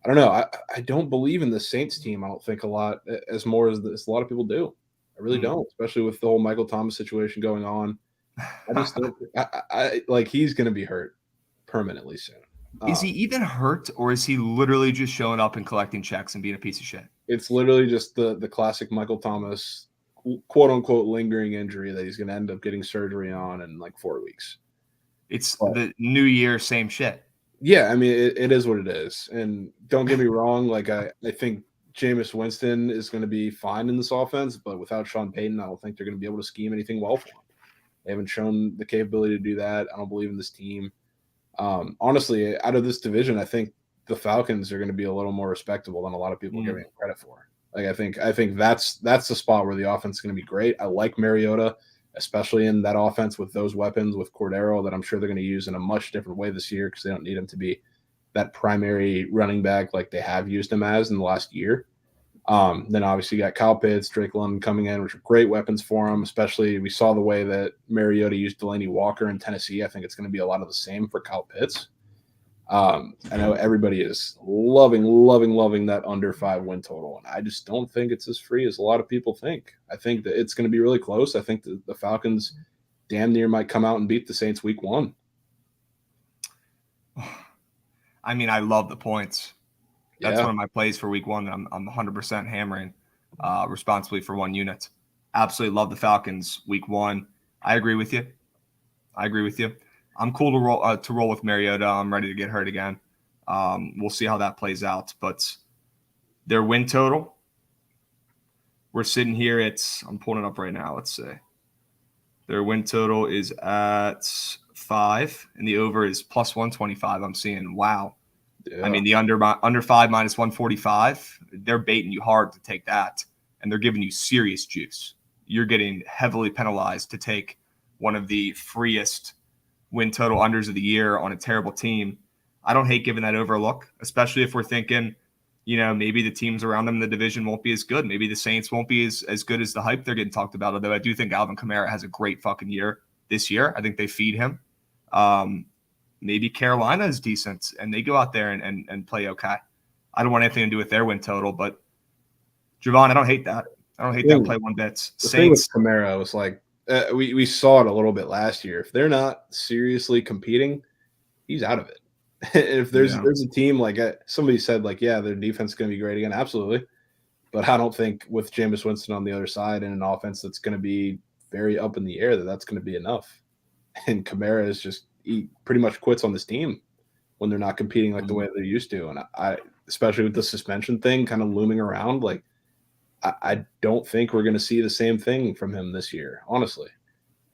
I don't know. I don't believe in the Saints team. I don't think a lot as a lot of people do. I really don't, especially with the whole Michael Thomas situation going on. I just don't. He's going to be hurt permanently soon. Is he even hurt, or is he literally just showing up and collecting checks and being a piece of shit? It's literally just the classic Michael Thomas, quote unquote, lingering injury that he's going to end up getting surgery on in 4 weeks. It's the new year, same shit. Yeah, I mean, it is what it is. And don't get me wrong, I think Jameis Winston is going to be fine in this offense, but without Sean Payton, I don't think they're going to be able to scheme anything well for him. They haven't shown the capability to do that. I don't believe in this team. Honestly, out of this division, I think the Falcons are going to be a little more respectable than a lot of people are giving them credit for. I think that's the spot where the offense is going to be great. I like Mariota, especially in that offense with those weapons with Cordero that I'm sure they're going to use in a much different way this year because they don't need him to be that primary running back like they have used him as in the last year. Then obviously you got Kyle Pitts, Drake London coming in, which are great weapons for him, especially we saw the way that Mariota used Delaney Walker in Tennessee. I think it's going to be a lot of the same for Kyle Pitts. I know everybody is loving that under 5 win total, and I just don't think it's as free as a lot of people think. I think that it's going to be really close. I think the Falcons damn near might come out and beat the Saints week 1. I mean, I love the points. That's one of my plays for week 1 that I'm 100% hammering responsibly for 1 unit. Absolutely love the Falcons week 1. I agree with you. I'm cool to roll with Mariota. I'm ready to get hurt again. We'll see how that plays out. But their win total, we're sitting here. I'm pulling it up right now. Let's see. Their win total is at 5, and the over is plus 125. I'm seeing. Wow. Yeah. I mean, the under 5 minus 145. They're baiting you hard to take that, and they're giving you serious juice. You're getting heavily penalized to take one of the freest win total unders of the year on a terrible team. I don't hate giving that over a look, especially if we're thinking, maybe the teams around them in the division won't be as good. Maybe the Saints won't be as good as the hype they're getting talked about, although I do think Alvin Kamara has a great fucking year this year. I think they feed him. Maybe Carolina is decent, and they go out there and play okay. I don't want anything to do with their win total, but Jovan, I don't hate that. I don't hate that play one bit. The thing with Kamara was like, we saw it a little bit last year. If they're not seriously competing, he's out of it. If there's a team like somebody said, like, yeah, their defense is going to be great again, absolutely. But I don't think with Jameis Winston on the other side and an offense that's going to be very up in the air that's going to be enough. And Kamara is he pretty much quits on this team when they're not competing like the way they're used to. And I especially with the suspension thing kind of looming around, like I don't think we're going to see the same thing from him this year, honestly.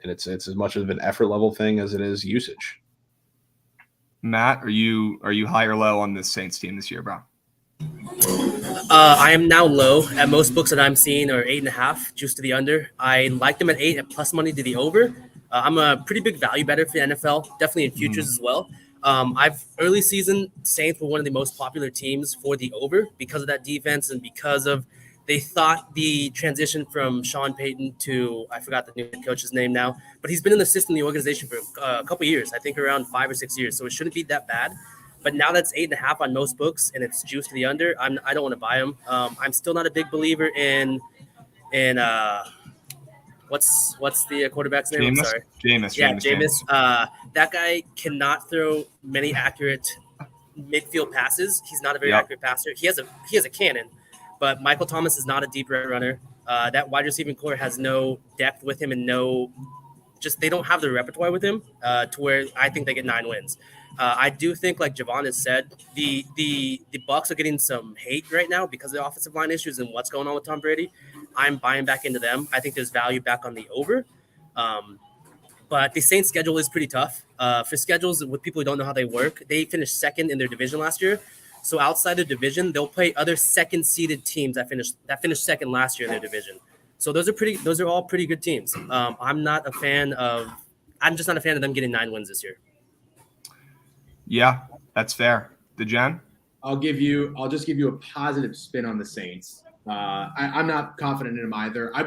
And it's as much of an effort level thing as it is usage. Matt, are you high or low on this Saints team this year, bro? I am now low. At most books that I'm seeing are 8.5, juice to the under. I like them at 8 at plus money to the over. I'm a pretty big value better for the NFL, definitely in futures as well. Early season Saints were one of the most popular teams for the over because of that defense and because of they thought the transition from Sean Payton to, I forgot the new coach's name now, but he's been in the system, the organization for a couple of years, I think around 5 or 6 years. So it shouldn't be that bad. But now that's 8.5 on most books and it's juice to the under. I don't want to buy them. I'm still not a big believer in what's the quarterback's name? Jameis? I'm sorry. Jameis. That guy cannot throw many accurate midfield passes. He's not a very accurate passer. He has a cannon. But Michael Thomas is not a deep runner. That wide receiving core has no depth with him and they don't have the repertoire with him to where I think they get 9 wins. I do think, like Jovan has said, the Bucs are getting some hate right now because of the offensive line issues and what's going on with Tom Brady. I'm buying back into them. I think there's value back on the over. But the Saints' schedule is pretty tough. For schedules with people who don't know how they work, they finished second in their division last year. So outside the division, they'll play other second-seeded teams that finished second last year in their division. So those are all pretty good teams. I'm just not a fan of them getting 9 wins this year. Yeah, that's fair. Jen? I'll just give you a positive spin on the Saints. I'm not confident in them either. I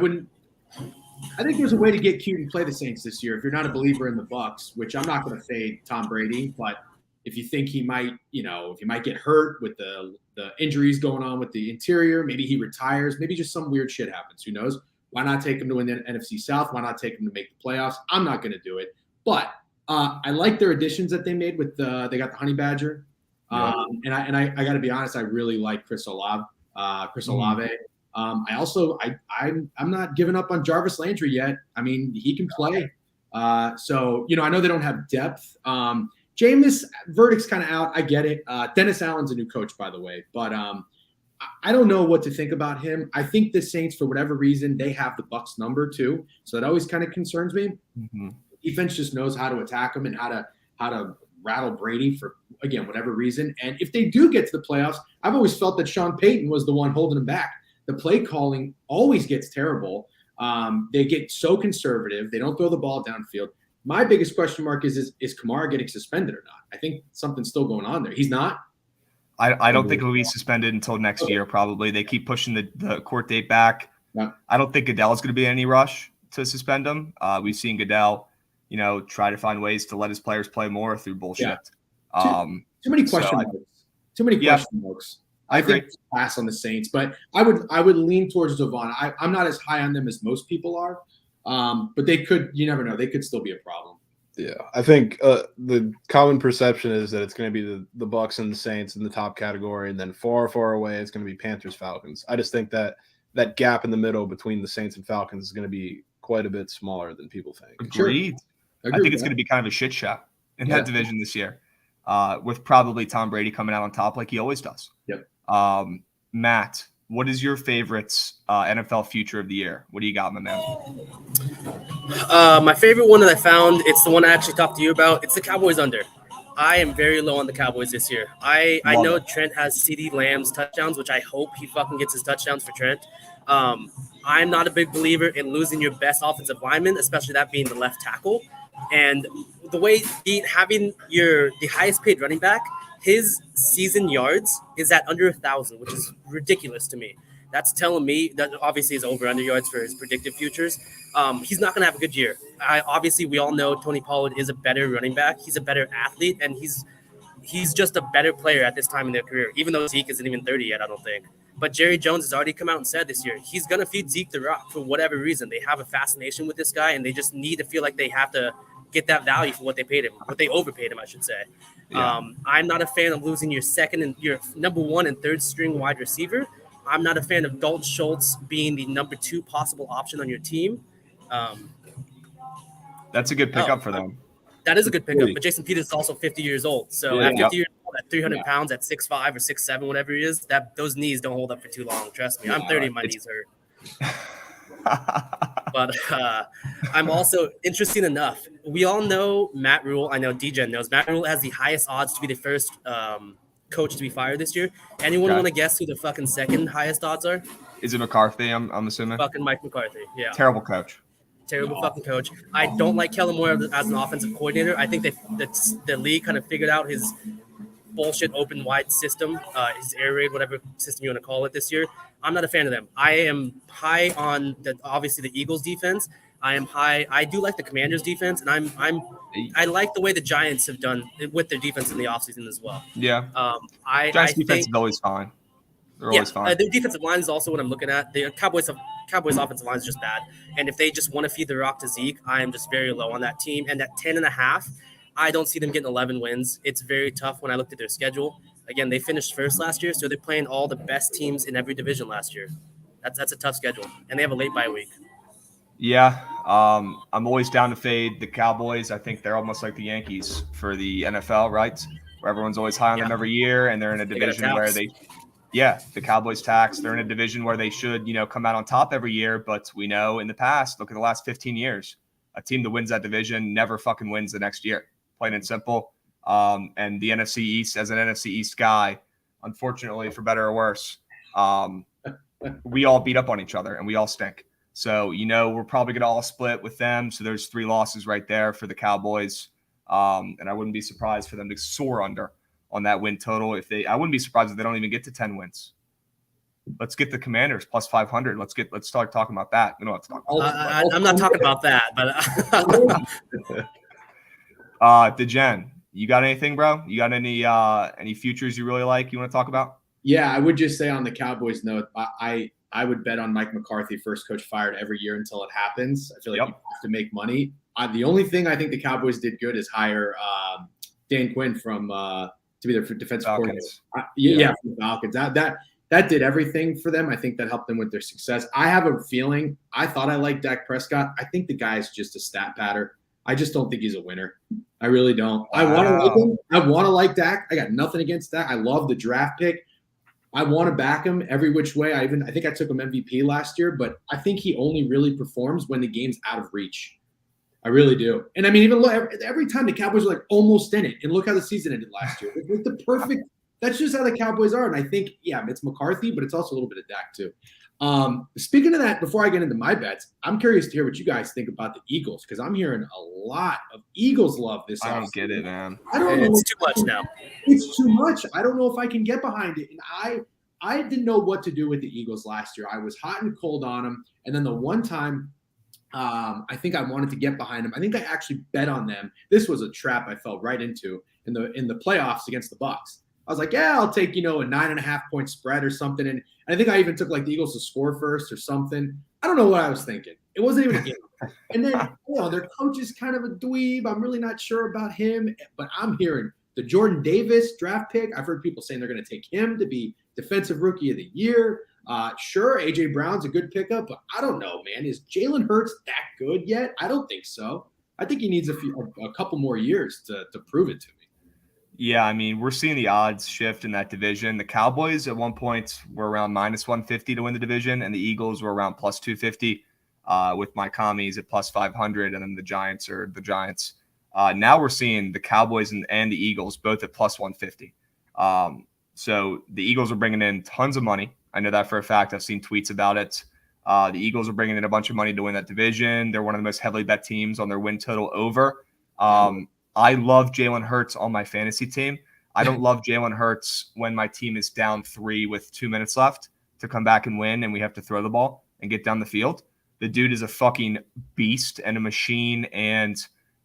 think there's a way to get cute and play the Saints this year. If you're not a believer in the Bucs, which I'm not going to fade Tom Brady, but if you think he might, if he might get hurt with the injuries going on with the interior, maybe he retires, maybe just some weird shit happens. Who knows? Why not take him to win the NFC South? Why not take him to make the playoffs? I'm not going to do it. But I like their additions that they made with they got the Honey Badger. And I got to be honest, I really like Chris Olave. I'm not giving up on Jarvis Landry yet. I mean, he can play. So I know they don't have depth. Jameis, verdict's kind of out. I get it. Dennis Allen's a new coach, by the way. But I don't know what to think about him. I think the Saints, for whatever reason, they have the Bucs number too. So that always kind of concerns me. Mm-hmm. Defense just knows how to attack him and how to rattle Brady for, again, whatever reason. And if they do get to the playoffs, I've always felt that Sean Payton was the one holding them back. The play calling always gets terrible. They get so conservative. They don't throw the ball downfield. My biggest question mark is Kamara getting suspended or not? I think something's still going on there. He's not? I don't think he'll be suspended until next year, probably. They keep pushing the court date back. Yeah. I don't think Goodell's going to be in any rush to suspend him. We've seen Goodell, try to find ways to let his players play more through bullshit. Yeah. Too many question marks. Too many question marks. I think it's a pass on the Saints, but I would lean towards Jovan. I'm not as high on them as most people are, but they could. You never know. They could still be a problem. Yeah, I think the common perception is that it's going to be the Bucs and the Saints in the top category, and then far, far away it's going to be Panthers, Falcons. I just think that that gap in the middle between the Saints and Falcons is going to be quite a bit smaller than people think. Agreed. Sure. I think it's going to be kind of a shit show in that division this year, with probably Tom Brady coming out on top like he always does. Yep. Matt, what is your favorite NFL future of the year? What do you got, my man? My favorite one that I found, it's the one I actually talked to you about. It's the Cowboys under. I am very low on the Cowboys this year. I know Trent has CeeDee Lamb's touchdowns, which I hope he fucking gets his touchdowns for Trent. I'm not a big believer in losing your best offensive lineman, especially that being the left tackle. And the way having the highest paid running back, his season yards is at under 1,000, which is ridiculous to me. That's telling me that obviously is over under yards for his predictive futures. He's not going to have a good year. Obviously, we all know Tony Pollard is a better running back. He's a better athlete, and he's just a better player at this time in their career, even though Zeke isn't even 30 yet, I don't think. But Jerry Jones has already come out and said this year he's going to feed Zeke the rock for whatever reason. They have a fascination with this guy, and they just need to feel like they have to get that value for what they paid him, what they overpaid him, I should say. Yeah. I'm not a fan of losing your second and your number 1 and 3rd string wide receiver. I'm not a fan of Dalton Schultz being the number 2 possible option on your team. That's a good pickup for them. That is a good pickup, but Jason Peters is also 50 years old. So at 50 years old, at 300 pounds, at 6'5" or 6'7", whatever he is, those knees don't hold up for too long. Trust me. I'm 30, my knees hurt. But I'm also, interesting enough, we all know Matt Rule. I know DJ knows. Matt Rule has the highest odds to be the first coach to be fired this year. Anyone want to guess who the fucking second highest odds are? Is it McCarthy? I'm assuming. Fucking Mike McCarthy. Yeah. Terrible coach. Terrible fucking coach. I don't like Kellen Moore as an offensive coordinator. I think the league kind of figured out his bullshit open wide system, his air raid, whatever system you want to call it this year. I'm not a fan of them. I am high on obviously the Eagles defense. I am high. I do like the Commanders defense, and I like the way the Giants have done with their defense in the offseason as well. Yeah. Giants defense is always fine. They're always fine. The defensive line is also what I'm looking at. The Cowboys offensive line is just bad. And if they just want to feed the rock to Zeke, I am just very low on that team. And at 10.5, I don't see them getting 11 wins. It's very tough when I looked at their schedule. Again, they finished first last year, so they're playing all the best teams in every division last year. That's a tough schedule. And they have a late bye week. Yeah, I'm always down to fade the Cowboys. I think they're almost like the Yankees for the NFL, right? Where everyone's always high on them every year, and they're in a division where the Cowboys tax. They're in a division where they should, come out on top every year. But we know in the past, look at the last 15 years, a team that wins that division never fucking wins the next year. Plain and simple. And the NFC East, as an NFC East guy, unfortunately, for better or worse, we all beat up on each other and we all stink. So, we're probably going to all split with them. So there's 3 losses right there for the Cowboys. And I wouldn't be surprised for them to soar under on that win total. I wouldn't be surprised if they don't even get to 10 wins. Let's get the Commanders plus 500. Let's start talking about that. We don't have to talk about that. I'm not talking about that, but DeGen, you got anything, bro? You got any futures you really like you want to talk about? Yeah, I would just say on the Cowboys note, I would bet on Mike McCarthy, first coach fired every year until it happens. I feel like you have to make money. The only thing I think the Cowboys did good is hire Dan Quinn to be their defensive coordinator. From the Falcons. That did everything for them. I think that helped them with their success. I have a feeling. I thought I liked Dak Prescott. I think the guy's just a stat patter. I just don't think he's a winner. I really don't. I want to like him. I want to like Dak. I got nothing against Dak. I love the draft pick. I want to back him every which way. I think I took him MVP last year, but I think he only really performs when the game's out of reach. I really do. And I mean, even look, every time the Cowboys are like almost in it, and look how the season ended last year. With the perfect, that's just how the Cowboys are. And I think, it's McCarthy, but it's also a little bit of Dak too. Speaking of that, before I get into my bets, I'm curious to hear what you guys think about the Eagles, because I'm hearing a lot of Eagles love this. I don't get it, man. I don't know. It's too much now. It's too much. I don't know if I can get behind it. And I didn't know what to do with the Eagles last year. I was hot and cold on them. And then the one time I think I wanted to get behind them, I think I actually bet on them. This was a trap I fell right into in the playoffs against the Bucs. I was like, I'll take, a 9.5 point spread or something. And I think I even took like the Eagles to score first or something. I don't know what I was thinking. It wasn't even a game. And then, their coach is kind of a dweeb. I'm really not sure about him, but I'm hearing the Jordan Davis draft pick. I've heard people saying they're going to take him to be defensive rookie of the year. Sure, AJ Brown's a good pickup, but I don't know, man. Is Jalen Hurts that good yet? I don't think so. I think he needs a couple more years to prove it to me. Yeah, I mean, we're seeing the odds shift in that division. The Cowboys at one point were around -150 to win the division, and the Eagles were around +250, with my commies at +500, and then the Giants are the Giants. Now we're seeing the Cowboys and the Eagles both at +150. So the Eagles are bringing in tons of money. I know that for a fact. I've seen tweets about it. The Eagles are bringing in a bunch of money to win that division. They're one of the most heavily bet teams on their win total over. I love Jalen Hurts on my fantasy team. I don't love Jalen Hurts when my team is down 3 with 2 minutes left to come back and win, and we have to throw the ball and get down the field. The dude is a fucking beast and a machine, and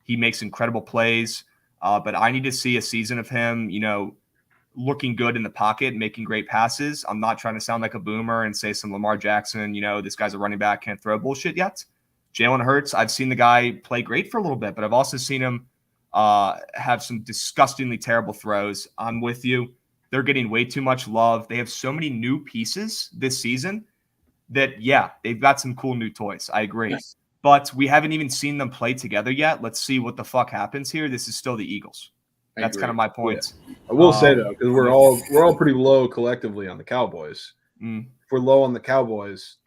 he makes incredible plays. But I need to see a season of him, looking good in the pocket, making great passes. I'm not trying to sound like a boomer and say some Lamar Jackson, this guy's a running back, can't throw bullshit yet. Jalen Hurts, I've seen the guy play great for a little bit, but I've also seen him have some disgustingly terrible throws. I'm with you. They're getting way too much love. They have so many new pieces this season that, yeah, they've got some cool new toys. I agree. Yes. But we haven't even seen them play together yet. Let's see what the fuck happens here. This is still the Eagles. That's kind of my point. Yeah. I will say, though, because we're all pretty low collectively on the Cowboys. If we're low on the Cowboys,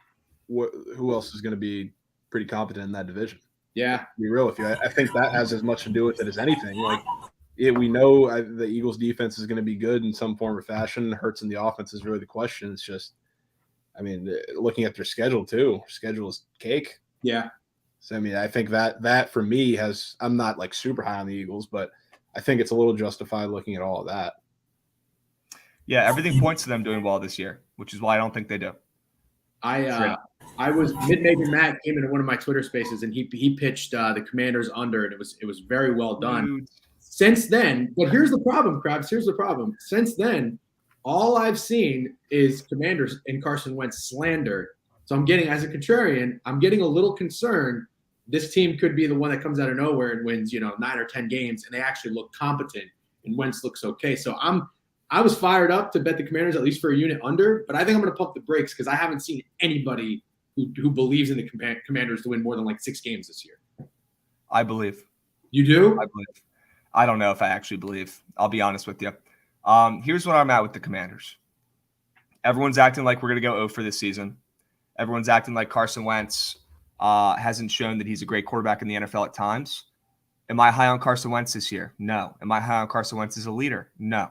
who else is going to be pretty competent in that division? Yeah, to be real with you, I think that has as much to do with it as anything. We know the Eagles' defense is going to be good in some form or fashion. Hurts in the offense is really the question. It's just, looking at their schedule too. Schedule is cake. Yeah. So I think that for me I'm not like super high on the Eagles, but I think it's a little justified looking at all of that. Yeah, everything points to them doing well this year, which is why I don't think they do. I was Mid-Major Matt came into one of my Twitter spaces and he pitched the Commanders under, and it was very well done. Since then, but here's the problem, Krabs. Here's the problem. Since then, all I've seen is Commanders and Carson Wentz slander. So as a contrarian, I'm getting a little concerned. This team could be the one that comes out of nowhere and wins, 9 or 10 games, and they actually look competent, and Wentz looks okay. So I was fired up to bet the Commanders at least for a unit under, but I think I'm going to pump the brakes because I haven't seen anybody who believes in the Commanders to win more than like 6 games this year. I believe. You do? I believe. I don't know if I actually believe. I'll be honest with you. Here's what I'm at with the Commanders. Everyone's acting like we're going to go 0 for this season. Everyone's acting like Carson Wentz hasn't shown that he's a great quarterback in the NFL at times. Am I high on Carson Wentz this year? No. Am I high on Carson Wentz as a leader? No.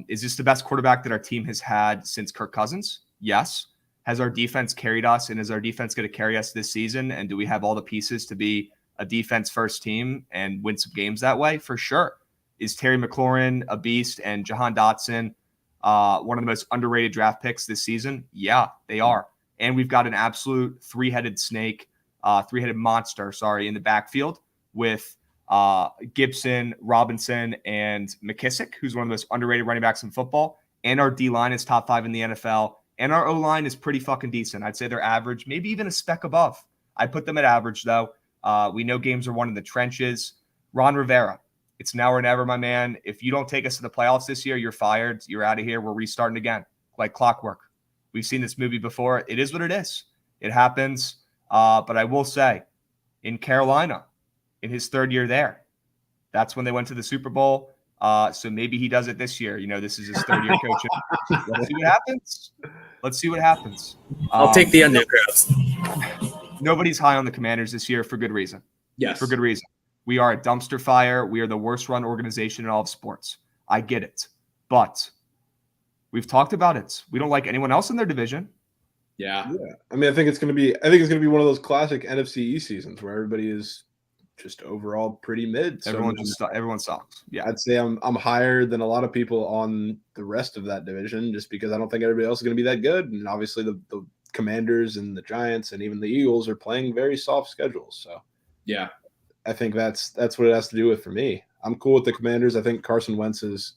Is this the best quarterback that our team has had since Kirk Cousins? Yes. Has our defense carried us, and is our defense going to carry us this season? And do we have all the pieces to be a defense-first team and win some games that way? For sure. Is Terry McLaurin a beast and Jahan Dotson one of the most underrated draft picks this season? Yeah, they are. And we've got an absolute three-headed monster, in the backfield with Gibson, Robinson, and McKissick, who's one of the most underrated running backs in football. And our D-line is top 5 in the NFL. And our O-line is pretty fucking decent. I'd say they're average, maybe even a speck above. I put them at average, though. We know games are won in the trenches. Ron Rivera, it's now or never, my man. If you don't take us to the playoffs this year, you're fired. You're out of here. We're restarting again, like clockwork. We've seen this movie before. It is what it is. It happens. But I will say, in Carolina, in his 3rd year there, that's when they went to the Super Bowl. So maybe he does it this year. This is his 3rd year coaching. Let's see what happens. I'll take the under, Krabs. Nobody's high on the Commanders this year for good reason. Yes. For good reason. We are a dumpster fire. We are the worst run organization in all of sports. I get it. But we've talked about it. We don't like anyone else in their division. Yeah. I think it's going to be one of those classic NFC East seasons where everybody is just overall pretty mid. Everyone sucks. Yeah. I'd say I'm higher than a lot of people on the rest of that division just because I don't think everybody else is going to be that good. And obviously the Commanders and the Giants and even the Eagles are playing very soft schedules. So yeah, I think that's what it has to do with for me. I'm cool with the Commanders. I think Carson Wentz is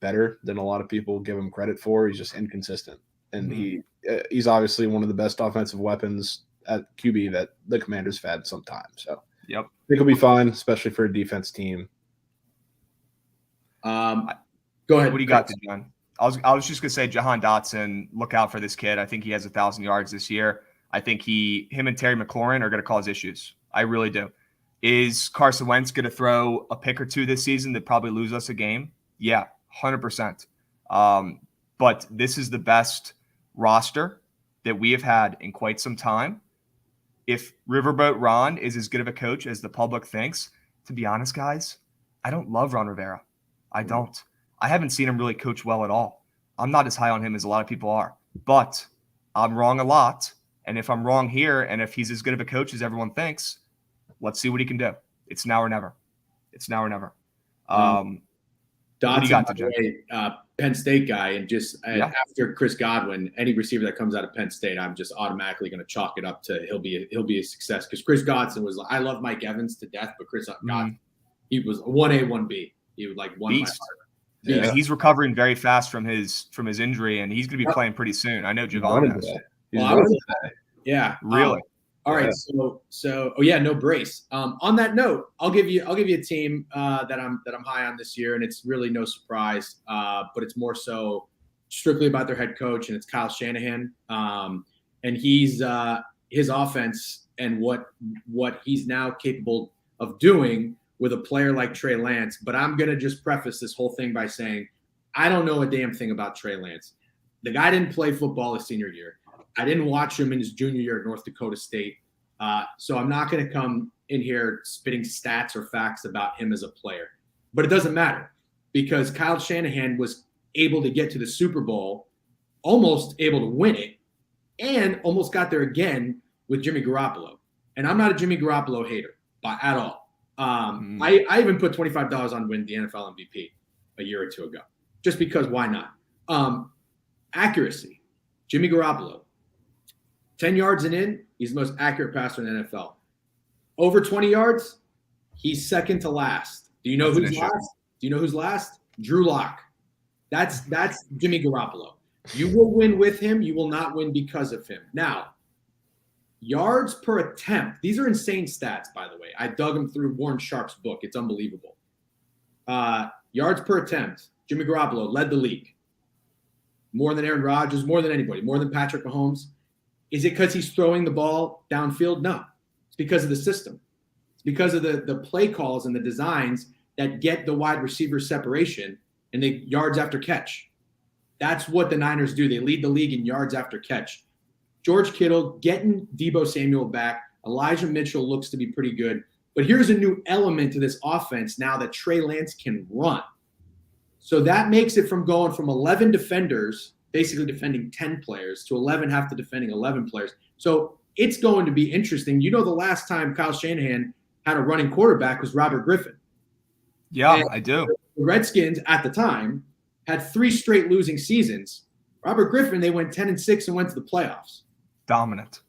better than a lot of people give him credit for. He's just inconsistent. And he's obviously one of the best offensive weapons at QB that the Commanders have had some time. So yep. I think he'll be fine, especially for a defense team. Go ahead. What do you got, John? I was just gonna say Jahan Dotson, look out for this kid. I think he has 1,000 yards this year. I think him and Terry McLaurin are gonna cause issues. I really do. Is Carson Wentz gonna throw a pick or two this season that probably lose us a game? Yeah, 100%. But this is the best roster that we have had in quite some time. If Riverboat Ron is as good of a coach as the public thinks, to be honest, guys, I don't love Ron Rivera. I don't. I haven't seen him really coach well at all. I'm not as high on him as a lot of people are, but I'm wrong a lot. And if I'm wrong here, and if he's as good of a coach as everyone thinks, let's see what he can do. It's now or never. It's now or never. Dotson, by the way, Penn State guy, and just after Chris Godwin, any receiver that comes out of Penn State, I'm just automatically going to chalk it up to he'll be a success, because Chris Godwin was like, I love Mike Evans to death, but Chris Godwin, he was 1A, 1B. He was like one. Yeah, and he's recovering very fast from his injury, and he's going to be playing pretty soon. I know Jovan knows. Yeah, really. All right, so no brace. On that note, I'll give you a team that I'm high on this year, and it's really no surprise, but it's more so strictly about their head coach, and it's Kyle Shanahan. And he's his offense and what he's now capable of doing with a player like Trey Lance. But I'm gonna just preface this whole thing by saying I don't know a damn thing about Trey Lance. The guy didn't play football his senior year. I didn't watch him in his junior year at North Dakota State. So I'm not going to come in here spitting stats or facts about him as a player. But it doesn't matter, because Kyle Shanahan was able to get to the Super Bowl, almost able to win it, and almost got there again with Jimmy Garoppolo. And I'm not a Jimmy Garoppolo hater at all. I even put $25 on win the NFL MVP a year or two ago, just because why not? Accuracy. Jimmy Garoppolo. 10 yards and in, he's the most accurate passer in the NFL. Over 20 yards, he's second to last. Do you know who's last? Drew Lock. That's Jimmy Garoppolo. You will win with him. You will not win because of him. Now, yards per attempt. These are insane stats, by the way. I dug them through Warren Sharp's book. It's unbelievable. Yards per attempt. Jimmy Garoppolo led the league. More than Aaron Rodgers, more than anybody, more than Patrick Mahomes. Is it because he's throwing the ball downfield? No. It's because of the system. It's because of the play calls and the designs that get the wide receiver separation and the yards after catch. That's what the Niners do. They lead the league in yards after catch. George Kittle getting Deebo Samuel back. Elijah Mitchell looks to be pretty good. But here's a new element to this offense now that Trey Lance can run. So that makes it from going from 11 defenders, basically defending 10 players, to 11 have to defending 11 players. So it's going to be interesting. You know, the last time Kyle Shanahan had a running quarterback was Robert Griffin. Yeah, and I do. The Redskins at the time had 3 straight losing seasons. Robert Griffin, they went 10-6 and went to the playoffs. Dominant.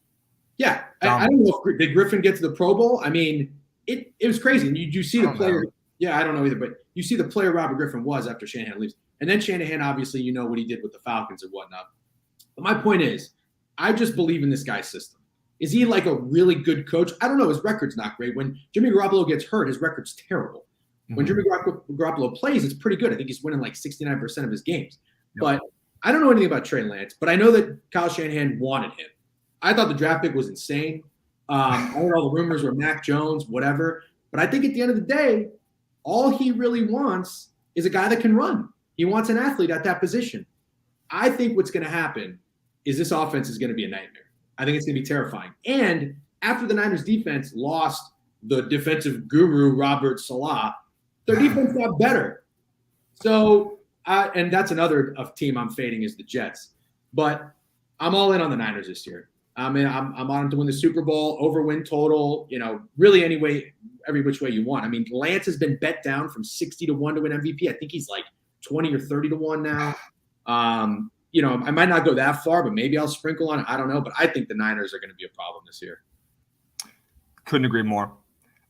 Yeah. I don't know did Griffin get to the Pro Bowl? I mean, it was crazy. And you see the player. Know. Yeah, I don't know either, but you see the player Robert Griffin was after Shanahan leaves. And then Shanahan, obviously, you know what he did with the Falcons and whatnot. But my point is, I just believe in this guy's system. Is he like a really good coach? I don't know. His record's not great. When Jimmy Garoppolo gets hurt, his record's terrible. Mm-hmm. When Jimmy Garoppolo plays, it's pretty good. I think he's winning like 69% of his games. Yep. But I don't know anything about Trey Lance, but I know that Kyle Shanahan wanted him. I thought the draft pick was insane. I heard all the rumors were Mac Jones, whatever. But I think at the end of the day, all he really wants is a guy that can run. He wants an athlete at that position. I think what's going to happen is this offense is going to be a nightmare. I think it's going to be terrifying. And after the Niners defense lost the defensive guru, Robert Saleh, their defense got better. So, and that's another team I'm fading is the Jets. But I'm all in on the Niners this year. I mean, I'm on them to win the Super Bowl, over win total, really every which way you want. I mean, Lance has been bet down from 60 to 1 to win MVP. I think he's like 20 or 30 to 1 now. I might not go that far, but maybe I'll sprinkle on it. I don't know. But I think the Niners are going to be a problem this year. Couldn't agree more.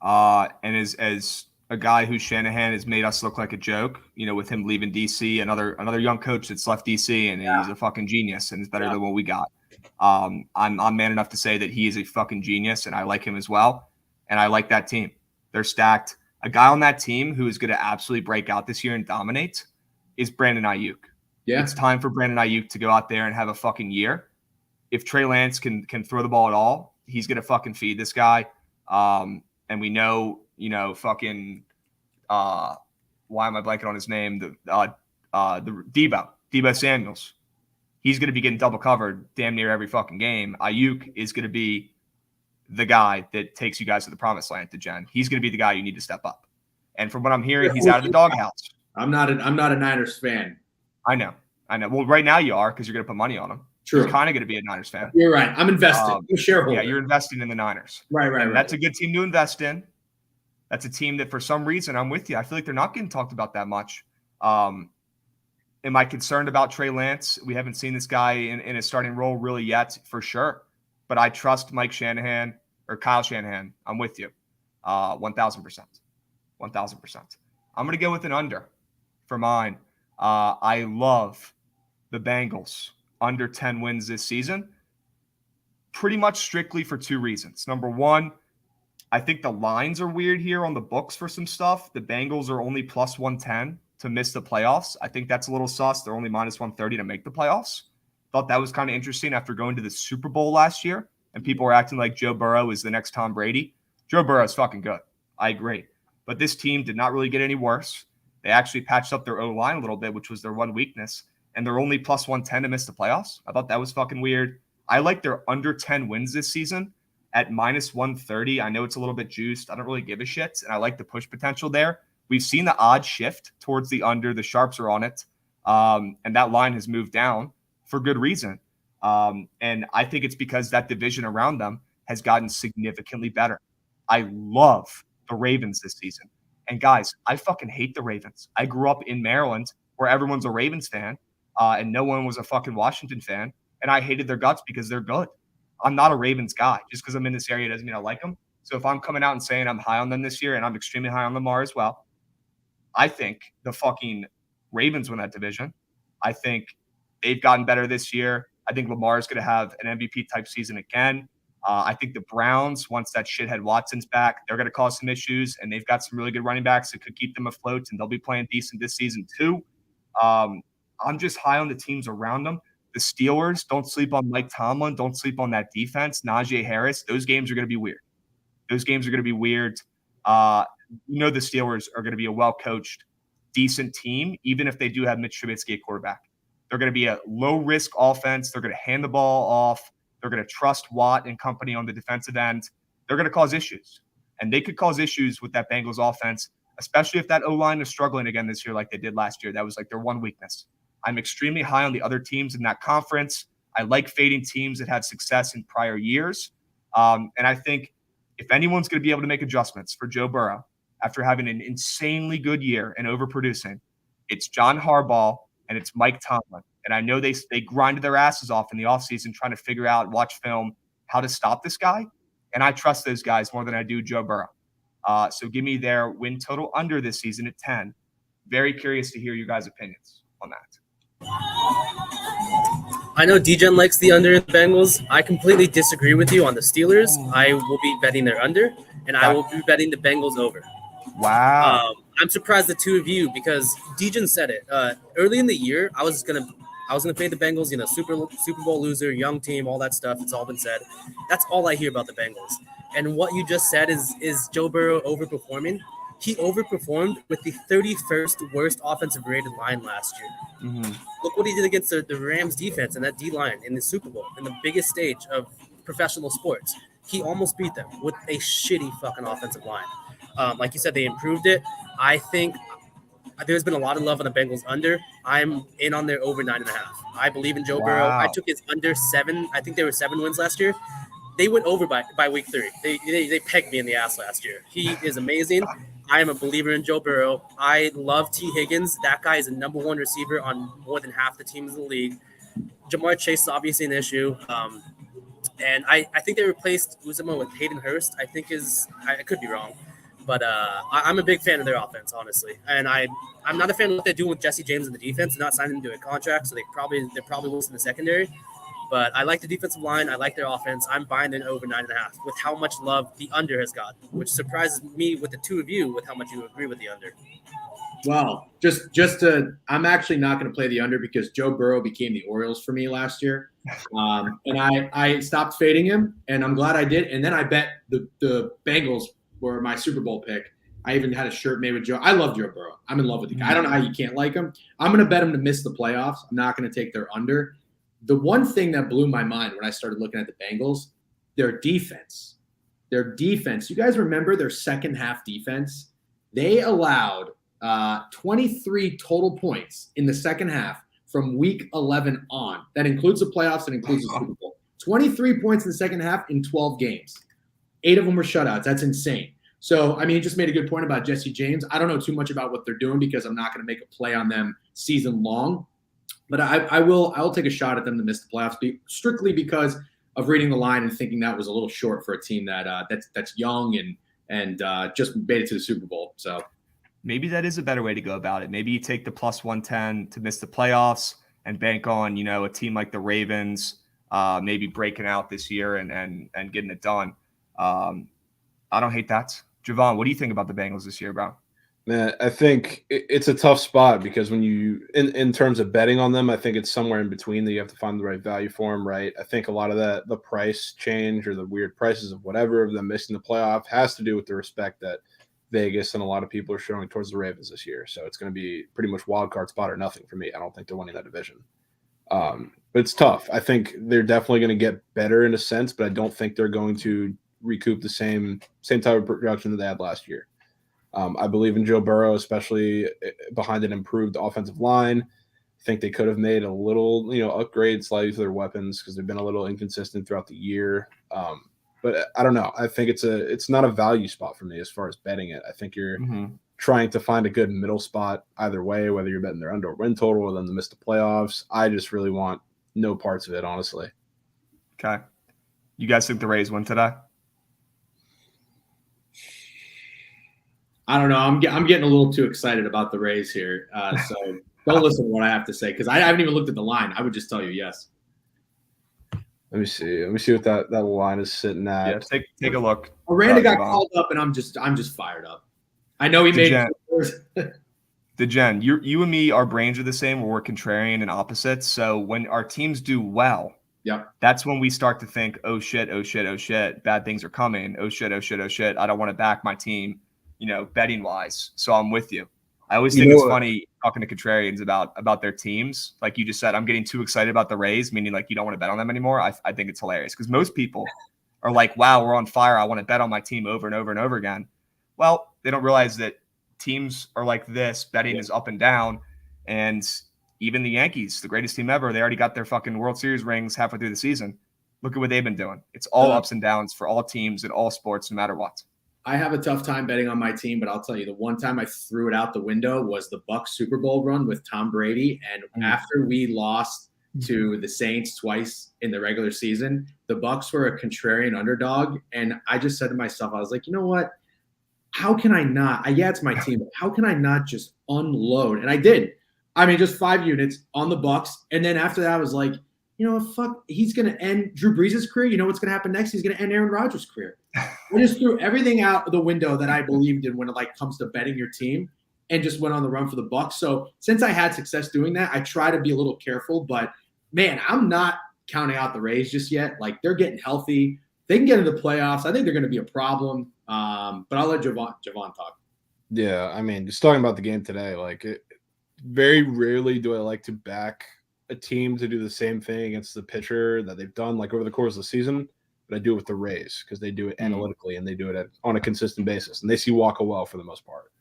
And as a guy who Shanahan has made us look like a joke, with him leaving DC, another young coach that's left DC, and he's a fucking genius and is better than what we got. I'm man enough to say that he is a fucking genius, and I like him as well. And I like that team. They're stacked. A guy on that team who is going to absolutely break out this year and dominate is Brandon Ayuk. Yeah. It's time for Brandon Ayuk to go out there and have a fucking year. If Trey Lance can throw the ball at all, he's gonna fucking feed this guy. And we know, fucking why am I blanking on his name? The Debo Samuels. He's gonna be getting double covered damn near every fucking game. Ayuk is gonna be the guy that takes you guys to the promised land, to Jen. He's gonna be the guy you need to step up. And from what I'm hearing, he's out of the doghouse. I'm not a Niners fan. I know. Well, right now you are because you're gonna put money on him. True. He's kind of gonna be a Niners fan. You're right. I'm invested. I'm a shareholder. Yeah, you're investing in the Niners. Right. That's a good team to invest in. That's a team that for some reason, I'm with you, I feel like they're not getting talked about that much. Am I concerned about Trey Lance? We haven't seen this guy in a starting role really yet, for sure. But I trust Kyle Shanahan. I'm with you. 1,000%. 1,000%. I'm going to go with an under for mine. I love the Bengals under 10 wins this season, pretty much strictly for two reasons. Number one, I think the lines are weird here on the books for some stuff. The Bengals are only plus 110 to miss the playoffs. I think that's a little sus. They're only minus 130 to make the playoffs. Thought that was kind of interesting after going to the Super Bowl last year and people were acting like Joe Burrow is the next Tom Brady. Joe Burrow is fucking good. I agree. But this team did not really get any worse. They actually patched up their O-line a little bit, which was their one weakness, and they're only plus 110 to miss the playoffs. I thought that was fucking weird. I like their under 10 wins this season at minus 130. I know it's a little bit juiced. I don't really give a shit, and I like the push potential there. We've seen the odds shift towards the under. The sharps are on it, and that line has moved down for good reason. And I think it's because that division around them has gotten significantly better. I love the Ravens this season. And guys, I fucking hate the Ravens. I grew up in Maryland where everyone's a Ravens fan and no one was a fucking Washington fan. And I hated their guts because they're good. I'm not a Ravens guy. Just because I'm in this area doesn't mean I like them. So if I'm coming out and saying I'm high on them this year, and I'm extremely high on Lamar as well, I think the fucking Ravens win that division. I think they've gotten better this year. I think Lamar is going to have an MVP type season again. I think the Browns, once that shithead Watson's back, they're going to cause some issues, and they've got some really good running backs that could keep them afloat, and they'll be playing decent this season too. I'm just high on the teams around them. The Steelers, don't sleep on Mike Tomlin. Don't sleep on that defense. Najee Harris, those games are going to be weird. The Steelers are going to be a well-coached, decent team, even if they do have Mitch Trubisky at quarterback. They're going to be a low-risk offense. They're going to hand the ball off. They're going to trust Watt and company on the defensive end. They're going to cause issues. And they could cause issues with that Bengals offense, especially if that O-line is struggling again this year like they did last year. That was like their one weakness. I'm extremely high on the other teams in that conference. I like fading teams that had success in prior years. And I think if anyone's going to be able to make adjustments for Joe Burrow after having an insanely good year and overproducing, it's John Harbaugh and it's Mike Tomlin. And I know they grinded their asses off in the offseason trying to figure out, watch film, how to stop this guy. And I trust those guys more than I do Joe Burrow. So give me their win total under this season at 10. Very curious to hear you guys' opinions on that. I know DGen likes the under in the Bengals. I completely disagree with you on the Steelers. I will be betting their under, and I will be betting the Bengals over. Wow. I'm surprised the two of you, because DGen said it early in the year. I was gonna fade the Bengals. Super Bowl loser, young team, all that stuff. It's all been said. That's all I hear about the Bengals. And what you just said is Joe Burrow overperforming. He overperformed with the 31st worst offensive rated line last year. Mm-hmm. Look what he did against the Rams defense and that D-line in the Super Bowl, in the biggest stage of professional sports. He almost beat them with a shitty fucking offensive line. Like you said, they improved it. I think there's been a lot of love on the Bengals under. I'm in on their over 9.5. I believe in Joe Burrow. I took his under 7. I think there were 7 wins last year. They went over by week 3. They pegged me in the ass last year. He is amazing. I am a believer in Joe Burrow. I love T. Higgins. That guy is a number 1 receiver on more than half the teams in the league. Jamar Chase is obviously an issue. And I think they replaced Uzomah with Hayden Hurst. I could be wrong. But I'm a big fan of their offense, honestly. And I'm not a fan of what they're doing with Jesse James in the defense. They're not signing him to a contract, so they're probably losing the secondary. But I like the defensive line. I like their offense. I'm buying an over 9.5 with how much love the under has gotten, which surprises me with the two of you with how much you agree with the under. Well, I'm actually not going to play the under because Joe Burrow became the Orioles for me last year. And I stopped fading him, and I'm glad I did. And then I bet the Bengals were my Super Bowl pick. I even had a shirt made with Joe. I love Joe Burrow. I'm in love with the guy. I don't know how you can't like him. I'm going to bet him to miss the playoffs. I'm not going to take their under. The one thing that blew my mind when I started looking at the Bengals, their defense. Their defense. You guys remember their second half defense? They allowed 23 total points in the second half from week 11 on. That includes the playoffs and includes the Super Bowl. 23 points in the second half in 12 games. 8 of them were shutouts. That's insane. So, I mean, he just made a good point about Jesse James. I don't know too much about what they're doing because I'm not going to make a play on them season long. But I will take a shot at them to miss the playoffs strictly because of reading the line and thinking that was a little short for a team that's young and just made it to the Super Bowl. So maybe that is a better way to go about it. Maybe you take the plus 110 to miss the playoffs and bank on, a team like the Ravens, maybe breaking out this year and getting it done. I don't hate that. Jovan, what do you think about the Bengals this year, bro? Man, I think it's a tough spot because when you, in terms of betting on them, I think it's somewhere in between that you have to find the right value for them, right? I think a lot of the price change or the weird prices of whatever of them missing the playoff has to do with the respect that Vegas and a lot of people are showing towards the Ravens this year. So it's going to be pretty much wild card spot or nothing for me. I don't think they're winning that division. But it's tough. I think they're definitely going to get better in a sense, but I don't think they're going to recoup the same type of production that they had last year. I believe in Joe Burrow, especially behind an improved offensive line. I think they could have made a little, upgrade slightly to their weapons because they've been a little inconsistent throughout the year. But I don't know. I think it's not a value spot for me as far as betting it. I think you're trying to find a good middle spot either way, whether you're betting their under or win total or them to miss the playoffs. I just really want no parts of it, honestly. Okay. You guys think the Rays win today? I don't know. I'm getting a little too excited about the Rays here. So don't listen to what I have to say because I haven't even looked at the line. I would just tell you yes. Let me see what that line is sitting at. Yeah, take a look. Miranda got called up, and I'm just fired up. I know he made the Jen. You and me, our brains are the same. We're contrarian and opposites. So when our teams do well, that's when we start to think, oh shit, bad things are coming. Oh shit, I don't want to back my team, betting wise. So I'm with you. I always think it's funny talking to contrarians about their teams. Like you just said, I'm getting too excited about the Rays, meaning like you don't want to bet on them anymore. I think it's hilarious because most people are like, wow, we're on fire. I want to bet on my team over and over and over again. Well, they don't realize that teams are like this. Betting is up and down. And even the Yankees, the greatest team ever, they already got their fucking World Series rings halfway through the season. Look at what they've been doing. It's all ups and downs for all teams in all sports, no matter what. I have a tough time betting on my team, but I'll tell you, the one time I threw it out the window was the Bucs Super Bowl run with Tom Brady. And after we lost to the Saints twice in the regular season, the Bucs were a contrarian underdog. And I just said to myself, I was like, you know what? How can I not? It's my team. But how can I not just unload? And I did. I mean, just 5 units on the Bucs. And then after that, I was like, you know what, fuck, he's going to end Drew Brees' career. You know what's going to happen next? He's going to end Aaron Rodgers' career. I just threw everything out the window that I believed in when it comes to betting your team and just went on the run for the Bucs. So since I had success doing that, I try to be a little careful. But, man, I'm not counting out the Rays just yet. They're getting healthy. They can get into the playoffs. I think they're going to be a problem. But I'll let Jovan talk. Yeah, I mean, just talking about the game today, very rarely do I like to back a team to do the same thing against the pitcher that they've done over the course of the season, but I do it with the Rays because they do it analytically and they do it on a consistent basis, and they see Walker well for the most part.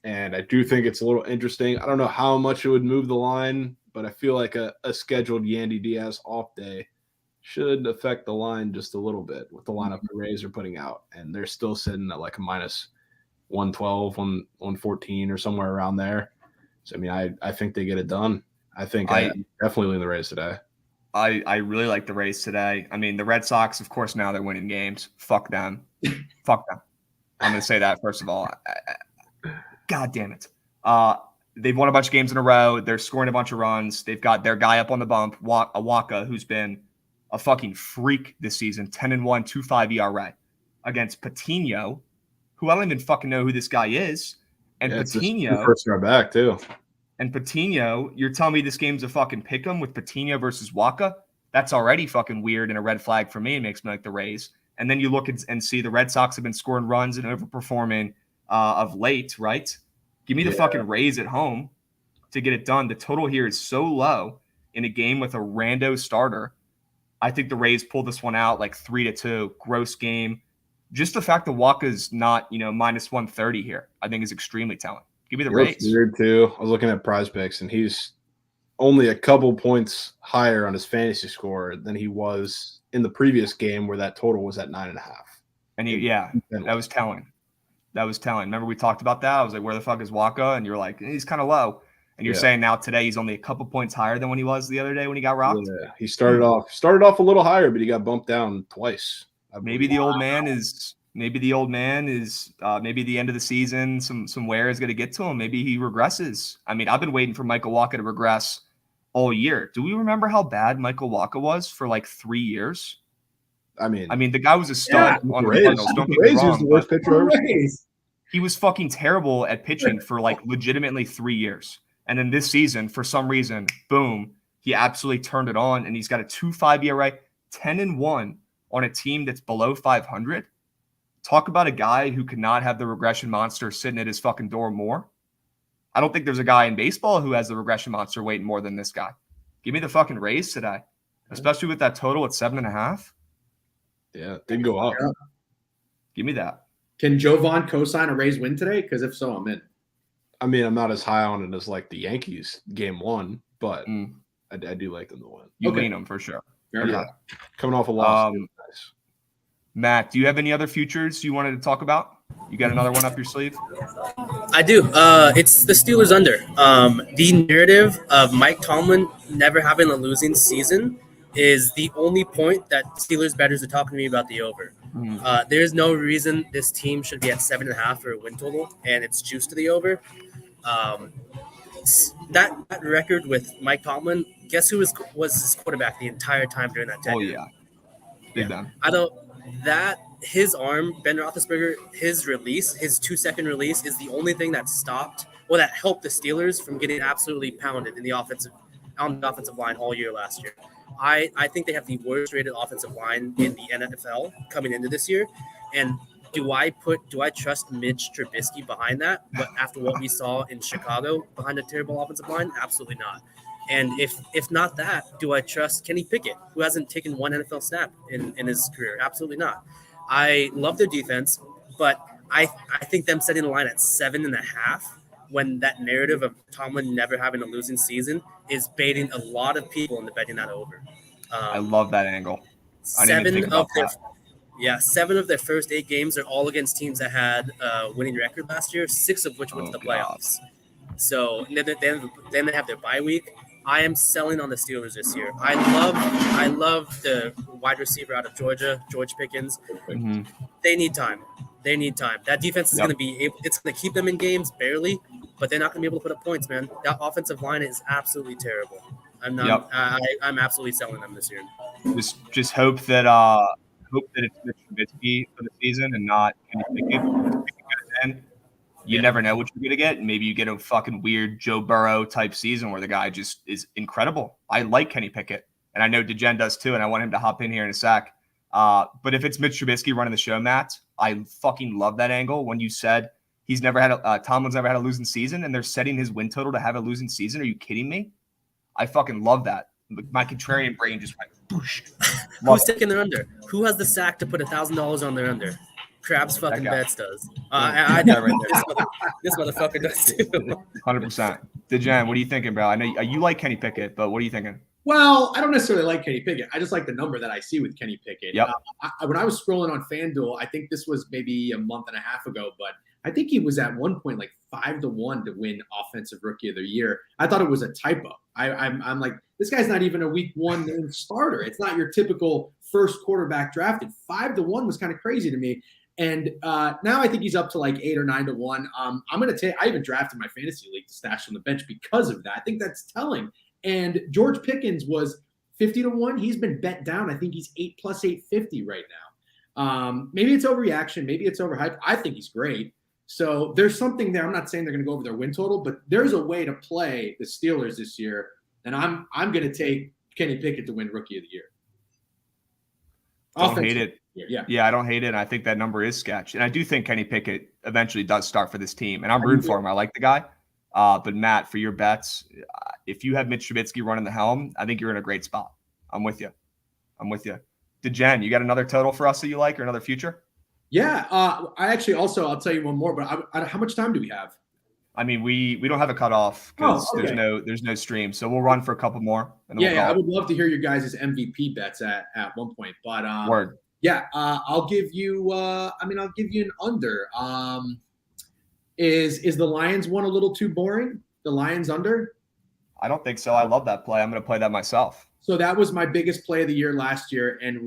And I do think it's a little interesting. I don't know how much it would move the line, but I feel like a scheduled Yandy Diaz off day should affect the line just a little bit with the lineup the Rays are putting out, and they're still sitting at a minus 112, 114 or somewhere around there. So, I mean, I think they get it done. I think I definitely lean the Rays today. I really like the Rays today. I mean, the Red Sox, of course, now they're winning games. Fuck them. Fuck them. I'm going to say that, first of all. God damn it. They've won a bunch of games in a row. They're scoring a bunch of runs. They've got their guy up on the bump, Waka, who's been a fucking freak this season, 10-1, 2.5 ERA against Patino, who I don't even fucking know who this guy is. And it's Patino, first star back too. And Patino, you're telling me this game's a fucking pick'em with Patino versus Waka? That's already fucking weird and a red flag for me. It makes me like the Rays. And then you look and see the Red Sox have been scoring runs and overperforming of late, right? Give me the fucking Rays at home to get it done. The total here is so low in a game with a rando starter. I think the Rays pull this one out like 3-2. Gross game. Just the fact that Waka's not, minus 130 here, I think is extremely telling. Give me the Rays. Weird too. I was looking at Prize Picks, and he's only a couple points higher on his fantasy score than he was in the previous game, where that total was at 9.5. And that was telling. That was telling. Remember we talked about that? I was like, where the fuck is Waka? And you're like, he's kind of low. And you're saying now today he's only a couple points higher than when he was the other day when he got rocked. Yeah, he started off a little higher, but he got bumped down twice. Maybe the old man is maybe the end of the season, some wear is going to get to him. Maybe he regresses. I mean, I've been waiting for Michael Waka to regress all year. Do we remember how bad Michael Waka was for like 3 years? I mean, the guy was a stud on the Cardinals. Don't get me wrong. The worst pitcher ever. He was fucking terrible at pitching for like legitimately 3 years. And then this season, for some reason, boom, he absolutely turned it on. And he's got a 2.5 ERA, 10-1 on a team that's below 500. Talk about a guy who could not have the regression monster sitting at his fucking door more. I don't think there's a guy in baseball who has the regression monster waiting more than this guy. Give me the fucking Rays today, especially with that total at 7.5. Yeah, it did go up. Yeah. Give me that. Can Jovan co-sign a Rays win today? Because if so, I'm in. I mean, I'm not as high on it as like the Yankees game one, but I do like them to win. You lean them for sure. Yeah. Coming off a loss. Nice. Matt, do you have any other futures you wanted to talk about? You got another one up your sleeve? I do. It's the Steelers under. The narrative of Mike Tomlin never having a losing season is the only point that Steelers bettors are talking to me about the over. There's no reason this team should be at 7.5 for a win total, and it's juiced to the over. That record with Mike Tomlin, guess who was his quarterback the entire time during that tenure? Oh, yeah. Big time. His arm, Ben Roethlisberger, his 2-second release is the only thing that stopped or that helped the Steelers from getting absolutely pounded on the offensive line all year last year. I think they have the worst rated offensive line in the NFL coming into this year. And do I trust Mitch Trubisky behind that? But after what we saw in Chicago behind a terrible offensive line, absolutely not. And if not that, do I trust Kenny Pickett, who hasn't taken one NFL snap in his career? Absolutely not. I love their defense, but I think them setting the line at 7.5 when that narrative of Tomlin never having a losing season is baiting a lot of people into betting that over. I love that angle. Seven of their first 8 games are all against teams that had a winning record last year, 6 of which went to the playoffs. So then they have their bye week. I am selling on the Steelers this year. I love the wide receiver out of Georgia, George Pickens. Mm-hmm. They need time. That defense is going to it's going to keep them in games barely, but they're not going to be able to put up points, man. That offensive line is absolutely terrible. I'm not. I'm absolutely selling them this year. Just hope that it's Mitch Trubisky for the season and not Kenny Pickett. You never know what you're going to get. Maybe you get a fucking weird Joe Burrow type season where the guy just is incredible. I like Kenny Pickett, and I know DeGen does too, and I want him to hop in here in a sec. But if it's Mitch Trubisky running the show, Matt, I fucking love that angle. When you said Tomlin's never had a losing season, and they're setting his win total to have a losing season. Are you kidding me? I fucking love that. My contrarian brain just went boosh. Who's taking their under? Who has the sack to put $1,000 on their under? Krabs fucking Bets does. I think this motherfucker does too. 100%. DeGen, what are you thinking, bro? I know you like Kenny Pickett, but what are you thinking? Well, I don't necessarily like Kenny Pickett. I just like the number that I see with Kenny Pickett. Yep. When I was scrolling on FanDuel, I think this was maybe a month and a half ago, but I think he was at one point like 5-1 to win Offensive Rookie of the Year. I thought it was a typo. I'm like, this guy's not even a week 1 named starter. It's not your typical first quarterback drafted. 5-1 was kind of crazy to me. And now I think he's up to like 8 or 9-1. I'm going to take – I even drafted my fantasy league to stash on the bench because of that. I think that's telling. And George Pickens was 50-1. He's been bet down. I think he's 8 plus 850 right now. Maybe it's overreaction. Maybe it's overhyped. I think he's great. So there's something there. I'm not saying they're going to go over their win total, but there's a way to play the Steelers this year, and I'm going to take Kenny Pickett to win Rookie of the Year. Don't hate it. Yeah, I don't hate it. And I think that number is sketch. And I do think Kenny Pickett eventually does start for this team. And I'm rooting for him. I like the guy. But Matt, for your bets, if you have Mitch Trubisky running the helm, I think you're in a great spot. I'm with you. DeGen, you got another total for us that you like or another future? Yeah. I actually also, I'll tell you one more, but how much time do we have? I mean, we don't have a cutoff because there's no stream. So we'll run for a couple more. And then I would love to hear your guys' MVP bets at one point. But Word. Yeah, I'll give you an under. Is the Lions one a little too boring? The Lions under? I don't think so. I love that play. I'm going to play that myself. So that was my biggest play of the year last year, and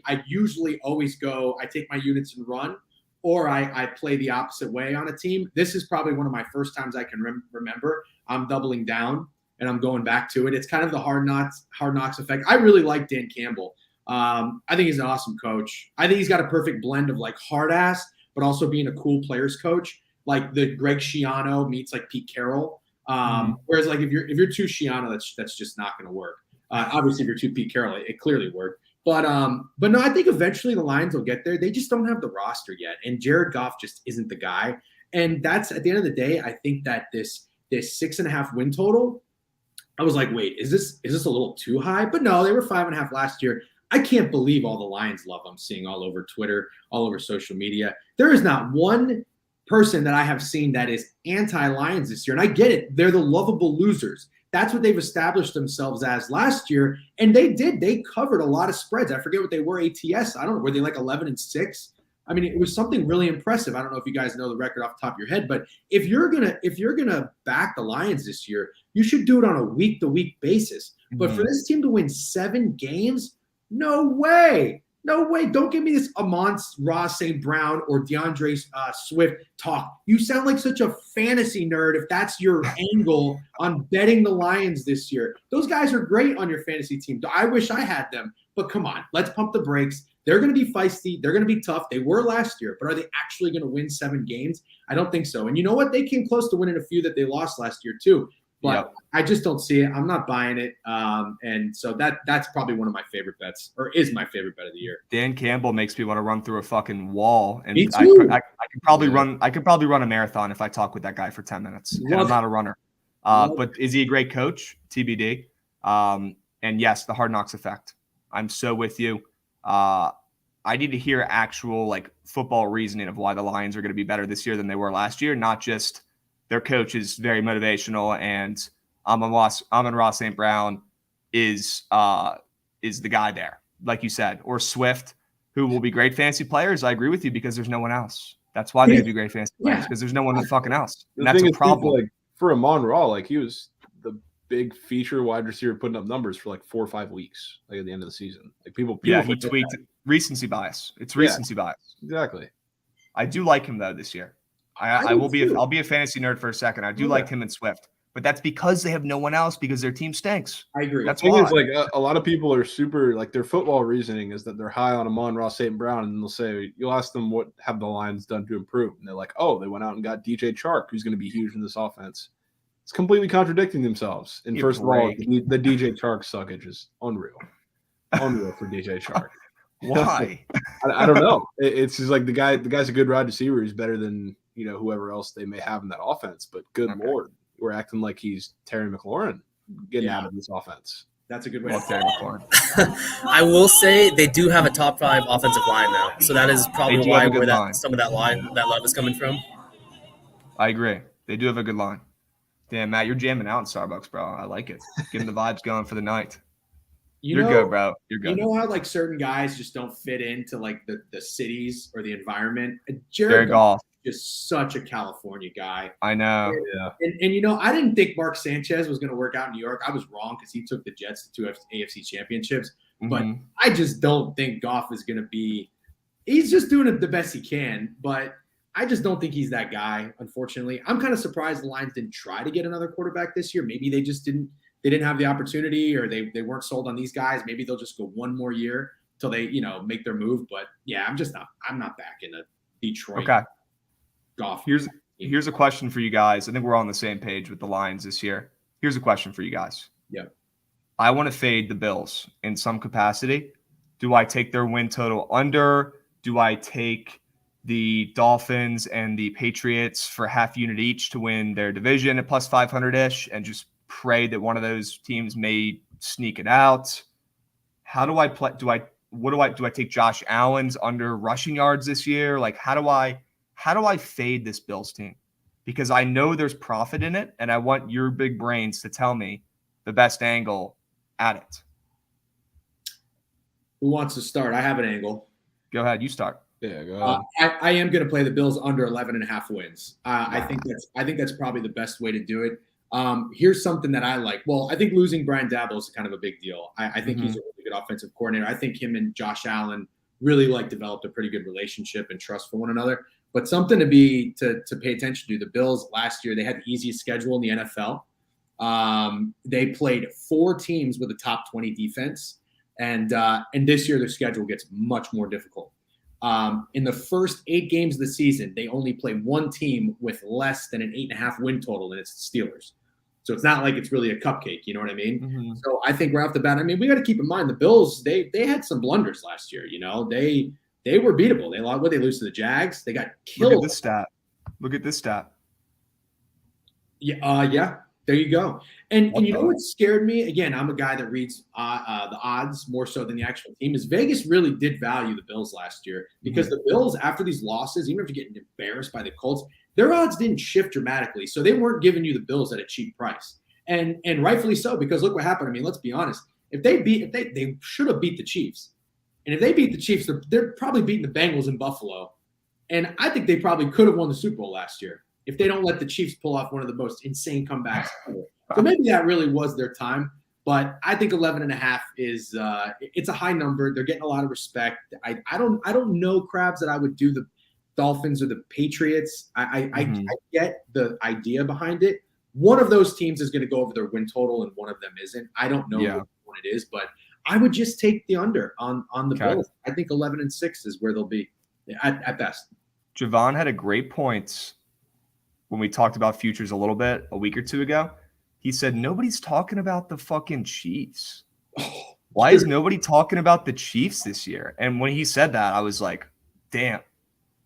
I usually always go, I take my units and run, or I play the opposite way on a team. This is probably one of my first times I can remember. I'm doubling down, and I'm going back to it. It's kind of the hard knocks effect. I really like Dan Campbell. I think he's an awesome coach. I think he's got a perfect blend of like hard ass, but also being a cool players coach, like the Greg Schiano meets like Pete Carroll. Whereas like if you're too Schiano, that's just not going to work. Obviously, if you're too Pete Carroll, it clearly worked. But no, I think eventually the Lions will get there. They just don't have the roster yet, and Jared Goff just isn't the guy. And that's at the end of the day, I think that this 6.5 win total, I was like, wait, is this a little too high? But no, they were 5.5 last year. I can't believe all the Lions love I'm seeing all over Twitter, all over social media. There is not one person that I have seen that is anti-Lions this year. And I get it. They're the lovable losers. That's what they've established themselves as last year. And they did. They covered a lot of spreads. I forget what they were ATS. I don't know. Were they like 11-6? I mean, it was something really impressive. I don't know if you guys know the record off the top of your head, but if you're gonna back the Lions this year, you should do it on a week-to-week basis. But for this team to win 7 games, no way. No way. Don't give me this Amon-Ra St. Brown or DeAndre Swift talk. You sound like such a fantasy nerd if that's your angle on betting the Lions this year. Those guys are great on your fantasy team. I wish I had them. But come on, let's pump the brakes. They're going to be feisty. They're going to be tough. They were last year. But are they actually going to win 7 games? I don't think so. And you know what? They came close to winning a few that they lost last year too. But I just don't see it. I'm not buying it. And so that's probably one of my favorite bets, or is my favorite bet of the year. Dan Campbell makes me want to run through a fucking wall. And Me too. I could probably run a marathon if I talk with that guy for 10 minutes. And I'm not a runner. But is he a great coach? TBD. And yes, the hard knocks effect. I'm so with you. I need to hear actual like football reasoning of why the Lions are going to be better this year than they were last year, not just their coach is very motivational, and Amon-Ra St. Brown is the guy there, like you said, or Swift, who will be great fantasy players. I agree with you because there's no one else. That's why they be great fantasy players, because there's no one fucking else. And that's a problem. Like, for Amon-Ra, like he was the big feature wide receiver putting up numbers for like 4 or 5 weeks, like at the end of the season. Like people he tweaked recency bias. It's recency bias. Exactly. I do like him though this year. I'll be a fantasy nerd for a second. I do like him and Swift, but that's because they have no one else because their team stinks. I agree. That's why. The thing is, like a lot of people are super like their football reasoning is that they're high on Amon-Ra St. Brown, and they'll say you'll ask them what have the Lions done to improve, and they're like, oh, they went out and got DJ Chark, who's going to be huge in this offense. It's completely contradicting themselves. And first of all, the DJ Chark suckage is unreal for DJ Chark. Why? I don't know. It's just like the guy's a good wide receiver. He's better than whoever else they may have in that offense. But good Lord, we're acting like he's Terry McLaurin getting out of this offense. That's a good way to Terry McLaurin. I will say they do have a top 5 offensive line now, so that is probably why some of that love is coming from. I agree. They do have a good line. Damn, Matt, you're jamming out in Starbucks, bro. I like it. Getting the vibes going for the night. You're good, bro. You're good. You know how like certain guys just don't fit into like the cities or the environment? Jared Goff is such a California guy. I know. And I didn't think Mark Sanchez was going to work out in New York. I was wrong because he took the Jets to 2 AFC championships. But I just don't think Goff is going to be – he's just doing it the best he can. But I just don't think he's that guy, unfortunately. I'm kind of surprised the Lions didn't try to get another quarterback this year. Maybe they just didn't – they didn't have the opportunity, or they weren't sold on these guys. Maybe they'll just go one more year till they, make their move. But yeah, I'm not back in Detroit. Okay. Goff. Here's a question for you guys. I think we're all on the same page with the Lions this year. Here's a question for you guys. Yeah. I want to fade the Bills in some capacity. Do I take their win total under? Do I take the Dolphins and the Patriots for half unit each to win their division at plus 500-ish and just pray that one of those teams may sneak it out? How do I play? Do I take Josh Allen's under rushing yards this year? Like, how do I fade this Bills team? Because I know there's profit in it, and I want your big brains to tell me the best angle at it. Who wants to start? I have an angle. Go ahead. You start. Yeah, go ahead. I am going to play the Bills under 11.5 wins. I think that's probably the best way to do it. Here's something that I like. Well, I think losing Brian Daboll is kind of a big deal. I think he's a really good offensive coordinator. I think him and Josh Allen really developed a pretty good relationship and trust for one another. But something to pay attention to. The Bills last year, they had the easiest schedule in the NFL. They played 4 teams with a top 20 defense, and this year their schedule gets much more difficult. In the first 8 games of the season, they only play 1 team with less than an 8.5 win total, and it's the Steelers. So it's not like it's really a cupcake, you know what I mean? Mm-hmm. So I think right off the bat, I mean, we got to keep in mind the Bills, they had some blunders last year, you know. They were beatable. They lose to the Jags. They got killed. Look at this stat. Yeah. There you go. And you know what scared me? Again, I'm a guy that reads the odds more so than the actual team. Is Vegas really did value the Bills last year because the Bills, after these losses, even if you're getting embarrassed by the Colts, their odds didn't shift dramatically. So they weren't giving you the Bills at a cheap price. And rightfully so, because look what happened. I mean, let's be honest. If they should have beat the Chiefs. And if they beat the Chiefs, they're probably beating the Bengals in Buffalo. And I think they probably could have won the Super Bowl last year if they don't let the Chiefs pull off one of the most insane comebacks ever. So maybe that really was their time. But I think 11.5 is it's a high number. They're getting a lot of respect. I don't know, Krabs, that I would do the Dolphins or the Patriots. I get the idea behind it. One of those teams is going to go over their win total, and one of them isn't. I don't know which one it is, but I would just take the under on the Bills. I think 11-6 is where they'll be at best. Jovan had a great point when we talked about futures a little bit a week or two ago. He said, nobody's talking about the fucking Chiefs. Why is nobody talking about the Chiefs this year? And when he said that, I was like, damn,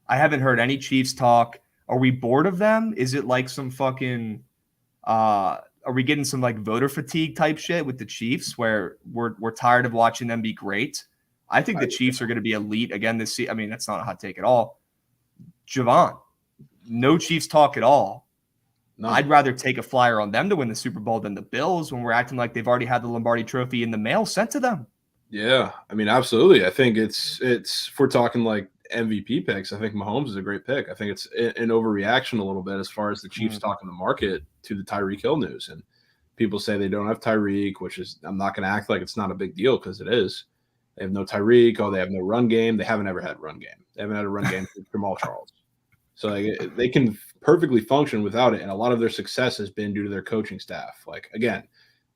I haven't heard any Chiefs talk. Are we bored of them? Is it like some fucking are we getting some like voter fatigue type shit with the Chiefs where we're tired of watching them be great? I think the Chiefs are going to be elite again this season. I mean, that's not a hot take at all. Jovan, no Chiefs talk at all. No. I'd rather take a flyer on them to win the Super Bowl than the Bills when we're acting like they've already had the Lombardi Trophy in the mail sent to them. Yeah, I mean, absolutely. I think it's if we're talking like MVP picks, I think Mahomes is a great pick. I think it's an overreaction a little bit as far as the Chiefs talking the market to the Tyreek Hill news. And people say they don't have Tyreek, which is, I'm not going to act like it's not a big deal because it is. They have no Tyreek. Oh, they have no run game. They haven't ever had a run game. They haven't had a run game for Jamal Charles. So they can perfectly function without it. And a lot of their success has been due to their coaching staff. Like, again,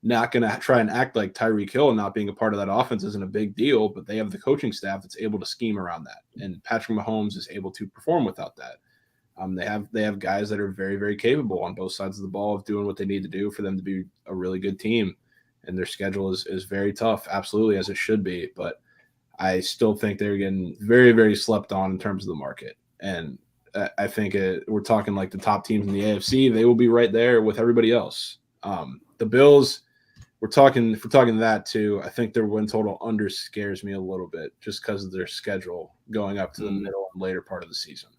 not going to try and act like Tyreek Hill not being a part of that offense isn't a big deal, but they have the coaching staff that's able to scheme around that. And Patrick Mahomes is able to perform without that. They have guys that are very, very capable on both sides of the ball of doing what they need to do for them to be a really good team. And their schedule is very tough, absolutely, as it should be. But I still think they're getting very, very slept on in terms of the market. And I think we're talking like the top teams in the AFC. They will be right there with everybody else. The Bills, if we're talking that too, I think their win total under scares me a little bit just because of their schedule going up to the middle and later part of the season,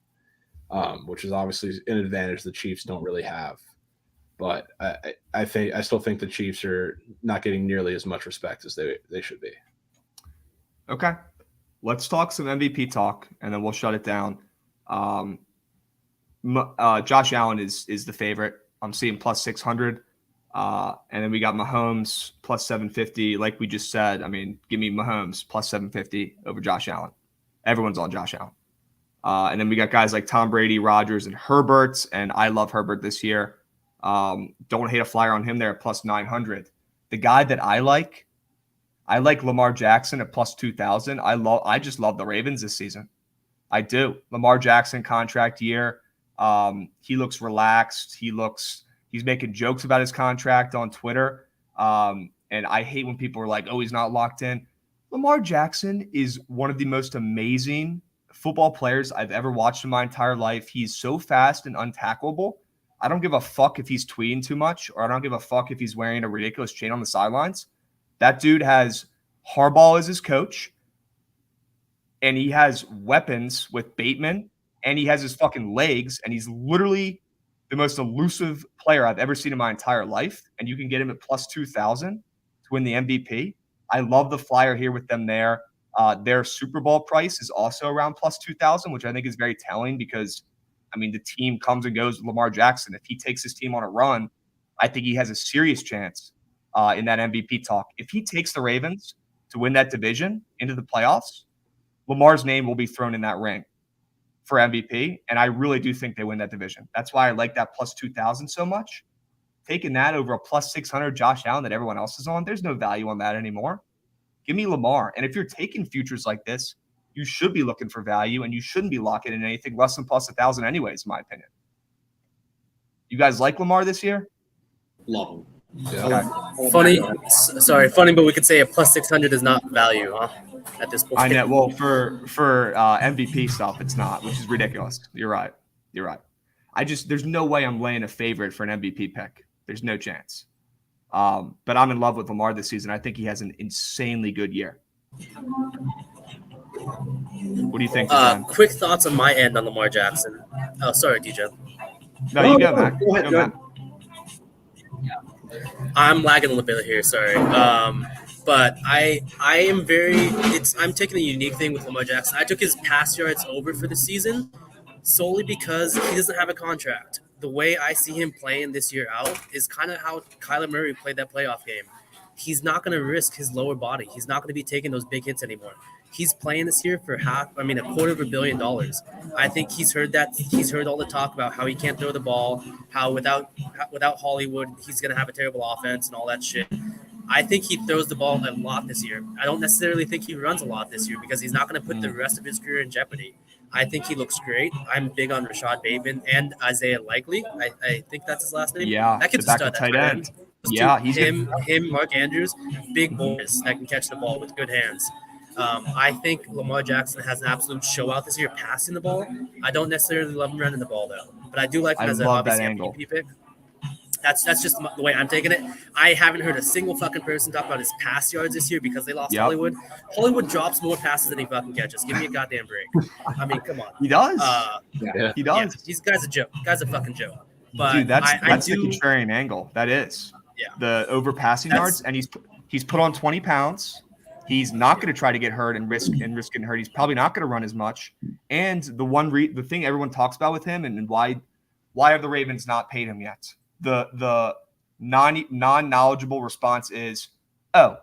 which is obviously an advantage the Chiefs don't really have. But I still think the Chiefs are not getting nearly as much respect as they should be. Okay, let's talk some MVP talk, and then we'll shut it down. Josh Allen is the favorite. I'm seeing plus 600. And then we got Mahomes plus 750. Like we just said, I mean, give me Mahomes plus 750 over Josh Allen. Everyone's on Josh Allen. And then we got guys like Tom Brady, Rodgers, and Herbert. And I love Herbert this year. Don't hate a flyer on him there at plus 900. The guy that I like Lamar Jackson at plus 2,000. I just love the Ravens this season. I do. Lamar Jackson contract year. He looks relaxed. He's making jokes about his contract on Twitter. And I hate when people are like, oh, he's not locked in. Lamar Jackson is one of the most amazing football players I've ever watched in my entire life. He's so fast and untackleable. I don't give a fuck if he's tweeting too much, or I don't give a fuck if he's wearing a ridiculous chain on the sidelines. That dude has Harbaugh as his coach, and he has weapons with Bateman, and he has his fucking legs, and he's literally the most elusive player I've ever seen in my entire life, and you can get him at plus 2,000 to win the MVP. I love the flyer here with them there. Their Super Bowl price is also around plus 2,000, which I think is very telling because, I mean, the team comes and goes with Lamar Jackson. If he takes his team on a run, I think he has a serious chance in that MVP talk. If he takes the Ravens to win that division into the playoffs, Lamar's name will be thrown in that ring for MVP, and I really do think they win that division. That's why I like that plus 2,000 so much. Taking that over a plus 600 Josh Allen that everyone else is on, there's no value on that anymore. Give me Lamar. And if you're taking futures like this, you should be looking for value, and you shouldn't be locking in anything less than plus 1,000 anyways, in my opinion. You guys like Lamar this year? Love him. Yeah. Okay. Funny, but we could say a plus 600 is not value, huh? At this point. I know. Well, for MVP stuff, it's not, which is ridiculous. You're right. There's no way I'm laying a favorite for an MVP pick. There's no chance. But I'm in love with Lamar this season. I think he has an insanely good year. What do you think? Quick thoughts on my end on Lamar Jackson. Oh, sorry, DJ. No, you go, Matt. Go ahead. I'm lagging a little bit here. Sorry. But I'm taking a unique thing with Lamar Jackson. I took his pass yards over for the season solely because he doesn't have a contract. The way I see him playing this year out is kind of how Kyler Murray played that playoff game. He's not going to risk his lower body. He's not going to be taking those big hits anymore. He's playing this year for $250 million. I think he's heard that. He's heard all the talk about how he can't throw the ball, how without Hollywood, he's going to have a terrible offense and all that shit. I think he throws the ball a lot this year. I don't necessarily think he runs a lot this year because he's not going to put the rest of his career in jeopardy. I think he looks great. I'm big on Rashad Bateman and Isaiah Likely. I think that's his last name. Yeah, that kid's the a stud. tight end. Yeah, he's him, Mark Andrews, big boys that can catch the ball with good hands. I think Lamar Jackson has an absolute show out this year passing the ball. I don't necessarily love him running the ball though, but I do like him as an obviously MVP pick. That's just the way I'm taking it. I haven't heard a single fucking person talk about his pass yards this year because they lost Hollywood. Hollywood drops more passes than he fucking catches. Give me a goddamn break. I mean, come on. He does. He does. He's guy's a joke. Guy's a fucking joke. But dude, that's the contrarian angle. That is. Yeah. The over passing yards, and he's put on 20 pounds. He's not going to try to get hurt and risk getting hurt. He's probably not going to run as much. And the thing everyone talks about with him and why have the Ravens not paid him yet? The non-knowledgeable response is, oh,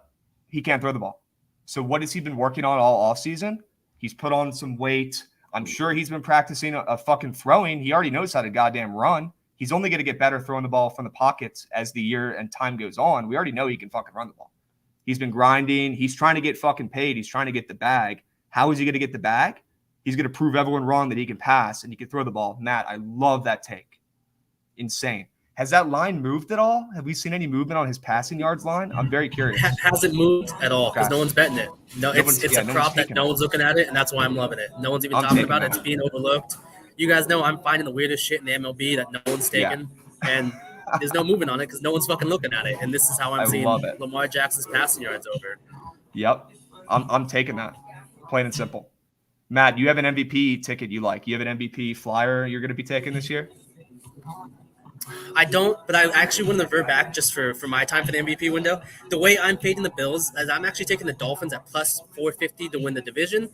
he can't throw the ball. So what has he been working on all offseason? He's put on some weight. I'm sure he's been practicing a fucking throwing. He already knows how to goddamn run. He's only going to get better throwing the ball from the pockets as the year and time goes on. We already know he can fucking run the ball. He's been grinding. He's trying to get fucking paid. He's trying to get the bag. How is he going to get the bag? He's going to prove everyone wrong that he can pass and he can throw the ball. Matt, I love that take. Insane. Has that line moved at all? Have we seen any movement on his passing yards line? I'm very curious. Hasn't moved at all because no one's betting it. No, it's a prop that no one's looking at it, and that's why I'm loving it. No one's even talking about it. It's being overlooked. You guys know I'm finding the weirdest shit in the MLB that no one's taking, and there's no movement on it because no one's fucking looking at it. And this is how I'm seeing Lamar Jackson's passing yards over. Yep, I'm taking that. Plain and simple. Matt, you have an MVP ticket you like. You have an MVP flyer you're going to be taking this year? I don't, but I actually want to revert back just for my time for the MVP window. The way I'm fading the Bills is I'm actually taking the Dolphins at plus 450 to win the division.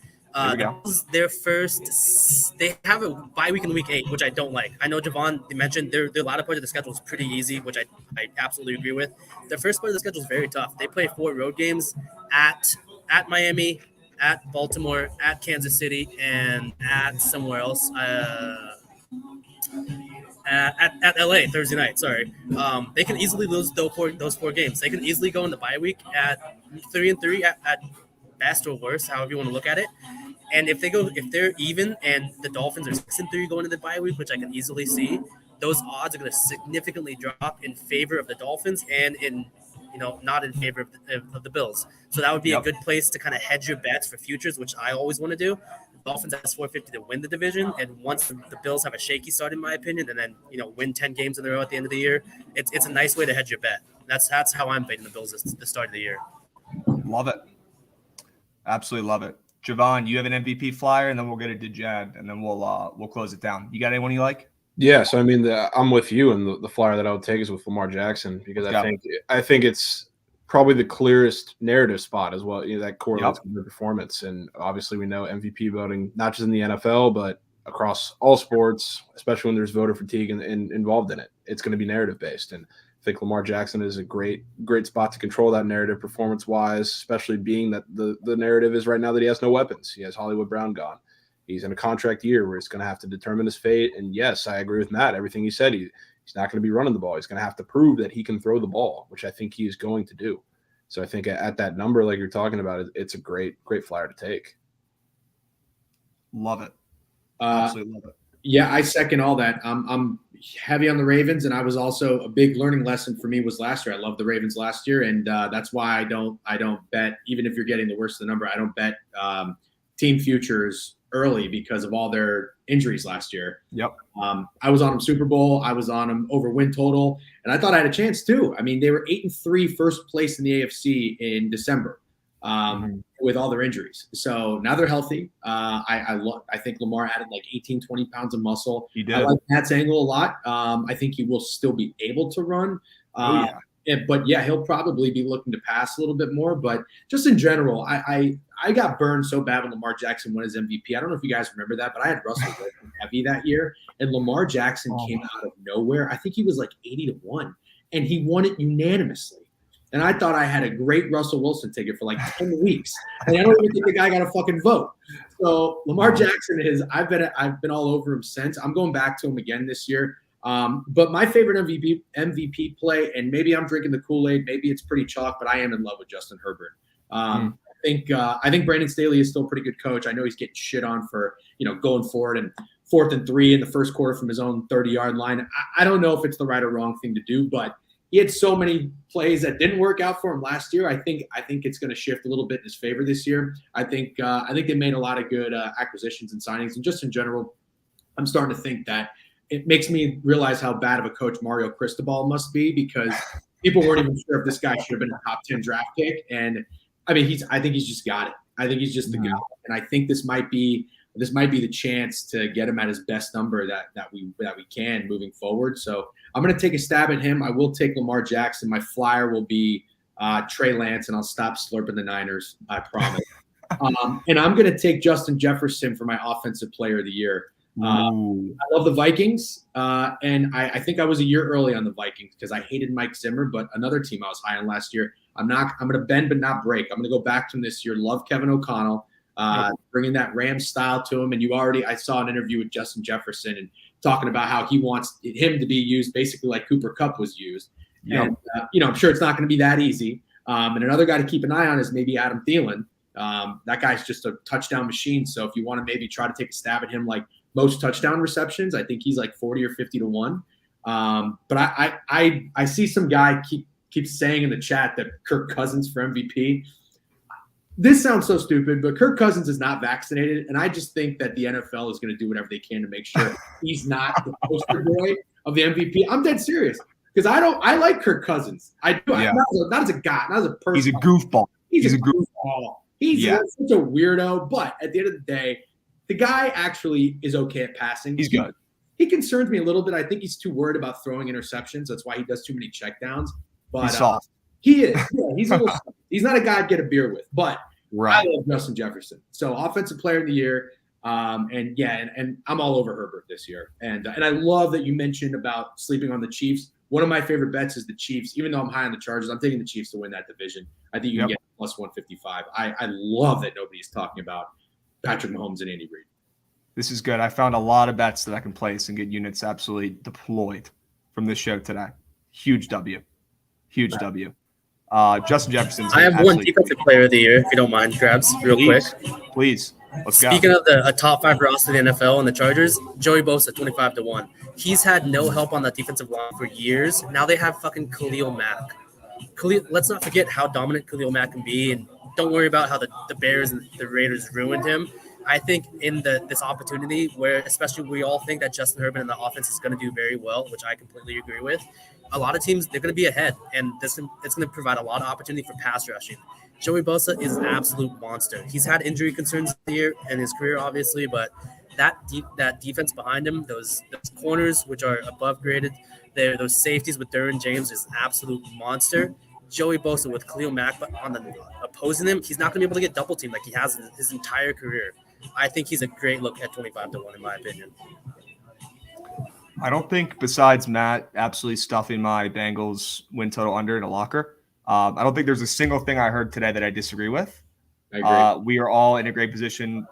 Their first, they have a bye week in week 8, which I don't like. I know Jovan mentioned their latter part of the schedule is pretty easy, which I absolutely agree with. The first part of the schedule is very tough. They play 4 road games at Miami, at Baltimore, at Kansas City, and at somewhere else. At LA Thursday night. Sorry, they can easily lose those 4 games. They can easily go in the bye week at 3-3 at best or worst, however you want to look at it. And if they're even and the Dolphins are 6-3 going into the bye week, which I can easily see, those odds are going to significantly drop in favor of the Dolphins and not in favor of the Bills. So that would be a good place to kind of hedge your bets for futures, which I always want to do. The Dolphins has 450 to win the division, and once the Bills have a shaky start, in my opinion, and then win 10 games in a row at the end of the year, it's a nice way to hedge your bet. That's how I'm betting the Bills at the start of the year. Love it. Absolutely love it. Jovan, you have an MVP flyer, and then we'll get it to Jed, and then we'll close it down. You got anyone you like? Yeah, so I mean, I'm with you, and the flyer that I would take is with Lamar Jackson because I think it's probably the clearest narrative spot as well. That correlates with the performance, and obviously we know MVP voting not just in the NFL but across all sports, especially when there's voter fatigue and involved in it. It's going to be narrative based, and I think Lamar Jackson is a great spot to control that narrative performance wise, especially being that the narrative is right now that he has no weapons. He has Hollywood Brown gone. He's in a contract year where he's going to have to determine his fate. And yes, I agree with Matt. Everything he said, he's not going to be running the ball. He's going to have to prove that he can throw the ball, which I think he is going to do. So I think at that number, like you're talking about, it's a great flyer to take. Love it. Absolutely love it. Yeah, I second all that. I'm heavy on the Ravens, and I was also a big learning lesson for me was last year. I loved the Ravens last year, and that's why I don't bet, even if you're getting the worst of the number, I don't bet team futures early because of all their injuries last year. Yep. I was on them Super Bowl. I was on them over win total, and I thought I had a chance too. I mean, they were 8-3, first place in the AFC in December with all their injuries. So now they're healthy. I think Lamar added like 18, 20 pounds of muscle. He did. I like Matt's angle a lot. I think he will still be able to run. But yeah, he'll probably be looking to pass a little bit more. But just in general, I got burned so bad when Lamar Jackson won his MVP. I don't know if you guys remember that, but I had Russell Wilson heavy that year, and Lamar Jackson came out of nowhere. I think he was like 80-1, and he won it unanimously. And I thought I had a great Russell Wilson ticket for like 10 weeks, and I don't even think the guy got a fucking vote. So Lamar Jackson I've been all over him since. I'm going back to him again this year. But my favorite MVP play, and maybe I'm drinking the Kool-Aid, maybe it's pretty chalk, but I am in love with Justin Herbert. I think Brandon Staley is still a pretty good coach. I know he's getting shit on for going forward and 4th and 3 in the first quarter from his own 30-yard line. I don't know if it's the right or wrong thing to do, but he had so many plays that didn't work out for him last year. I think it's going to shift a little bit in his favor this year. I think they made a lot of good acquisitions and signings, and just in general, I'm starting to think that it makes me realize how bad of a coach Mario Cristobal must be, because people weren't even sure if this guy should have been a top 10 draft pick. And I mean, I think he's just got it. I think he's just the guy. And I think this might be the chance to get him at his best number that we can moving forward. So I'm going to take a stab at him. I will take Lamar Jackson. My flyer will be Trey Lance, and I'll stop slurping the Niners. I promise. And I'm going to take Justin Jefferson for my offensive player of the year. I love the Vikings, and I think I was a year early on the Vikings because I hated Mike Zimmer, but another team I was high on last year. I'm going to bend but not break. I'm going to go back to him this year. Love Kevin O'Connell, bringing that Rams style to him. And I saw an interview with Justin Jefferson and talking about how he wants him to be used basically like Cooper Kupp was used. Yep. And I'm sure it's not going to be that easy. And another guy to keep an eye on is maybe Adam Thielen. That guy's just a touchdown machine. So if you want to maybe try to take a stab at him, like most touchdown receptions, I think he's like 40 or 50-1. But I see some guy keeps saying in the chat that Kirk Cousins for MVP. This sounds so stupid, but Kirk Cousins is not vaccinated, and I just think that the NFL is going to do whatever they can to make sure he's not the poster boy of the MVP. I'm dead serious because I like Kirk Cousins. I do. Yeah. Not as a guy, not as a person. He's a goofball. He's a goofball. He's such a weirdo, but at the end of the day, the guy actually is okay at passing. He's good. He concerns me a little bit. I think he's too worried about throwing interceptions. That's why he does too many checkdowns. But he's soft. He is. Yeah, he's a little he's not a guy I'd get a beer with, but I love Justin Jefferson. So offensive player of the year. And I'm all over Herbert this year. And I love that you mentioned about sleeping on the Chiefs. One of my favorite bets is the Chiefs. Even though I'm high on the Chargers, I'm taking the Chiefs to win that division. I think you can get plus 155. I love that nobody's talking about Patrick Mahomes and Andy Reid. This is good. I found a lot of bets that I can place and get units absolutely deployed from this show today. Huge W. Huge W. Justin Jefferson's. I have one defensive player of the year, if you don't mind, Krabs, real quick. Please. Let's Speaking go. of a top 5 roster in the NFL and the Chargers, Joey Bosa 25-1. He's had no help on the defensive line for years. Now they have fucking Khalil Mack. Let's not forget how dominant Khalil Mack can be, and don't worry about how the Bears and the Raiders ruined him. I think in this opportunity where especially we all think that Justin Herbert and the offense is going to do very well, which I completely agree with, a lot of teams, they're going to be ahead, and it's going to provide a lot of opportunity for pass rushing. Joey Bosa is an absolute monster. He's had injury concerns here in his career, obviously, but that defense behind him, those corners, which are above graded, those safeties with Derwin James is an absolute monster. Joey Bosa with Khalil Mack on the opposing him, he's not going to be able to get double teamed like he has in his entire career. I think he's a great look at 25-1, in my opinion. I don't think, besides Matt absolutely stuffing my Bengals win total under in a locker, I don't think there's a single thing I heard today that I disagree with. I agree. We are all in a great position.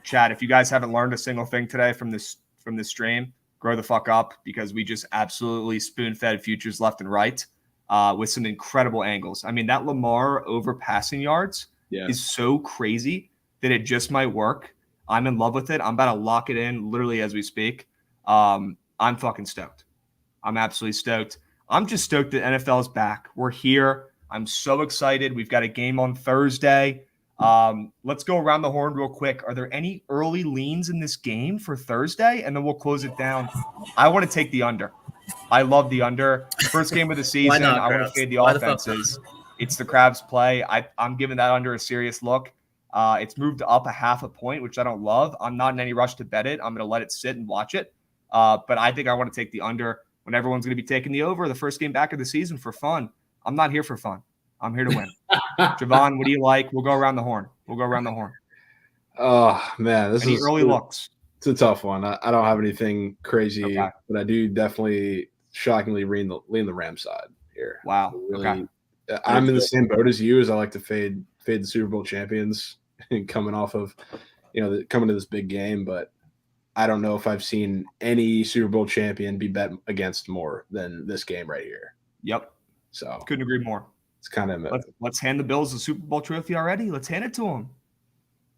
Chad, if you guys haven't learned a single thing today from this stream, grow the fuck up, because we just absolutely spoon-fed futures left and right with some incredible angles. I mean, that Lamar over passing yards is so crazy that it just might work. I'm in love with it. I'm about to lock it in literally as we speak. I'm fucking stoked. I'm absolutely stoked. I'm just stoked that NFL is back. We're here. I'm so excited. We've got a game on Thursday. Let's go around the horn real quick. Are there any early leans in this game for Thursday? And then we'll close it down. I want to take the under. I love the under. First game of the season. Not, I want to fade the offenses. It's the Krabs play. I'm giving that under a serious look. It's moved up 0.5 point, which I don't love. I'm not in any rush to bet it. I'm going to let it sit and watch it. But I think I want to take the under when everyone's going to be taking the over the first game back of the season for fun. I'm not here for fun. I'm here to win. Jovan, what do you like? We'll go around the horn. Oh, man. Any early looks? It's a tough one. I don't have anything crazy, but I do definitely shockingly lean the Rams side here. Wow. Really, I'm in the same boat as you, as I like to fade the Super Bowl champions coming off of, coming to this big game. But I don't know if I've seen any Super Bowl champion be bet against more than this game right here. Yep. So couldn't agree more. It's kind of let's hand the Bills the Super Bowl trophy already. Let's hand it to them.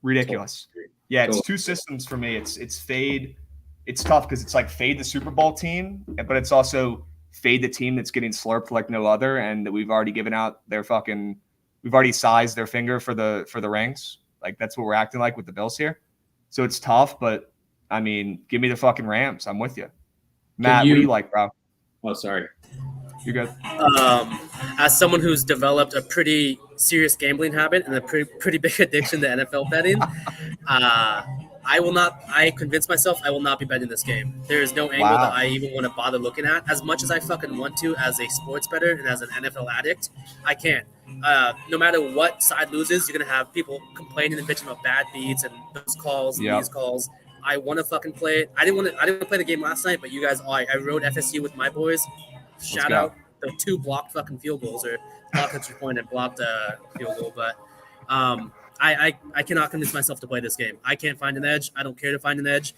Ridiculous. Yeah, it's two systems for me. It's fade. It's tough because it's like fade the Super Bowl team, but it's also fade the team that's getting slurped like no other, and that we've already given out we've already sized their finger for the rings. Like that's what we're acting like with the Bills here. So it's tough, but I mean, give me the fucking Rams. I'm with you. Matt, what do you like, bro? Oh, sorry. You're good. As someone who's developed a pretty serious gambling habit and a pretty big addiction to NFL betting, I convinced myself I will not be betting this game. There is no angle that I even want to bother looking at. As much as I fucking want to as a sports bettor and as an NFL addict, I can't. No matter what side loses, you're going to have people complaining and bitching about bad beats and those calls and these calls. I want to fucking play it. I didn't play the game last night, but you guys, I rode FSU with my boys. Shout out the 2 blocked fucking field goals, or blocked extra point and blocked field goal. But I cannot convince myself to play this game. I can't find an edge. I don't care to find an edge.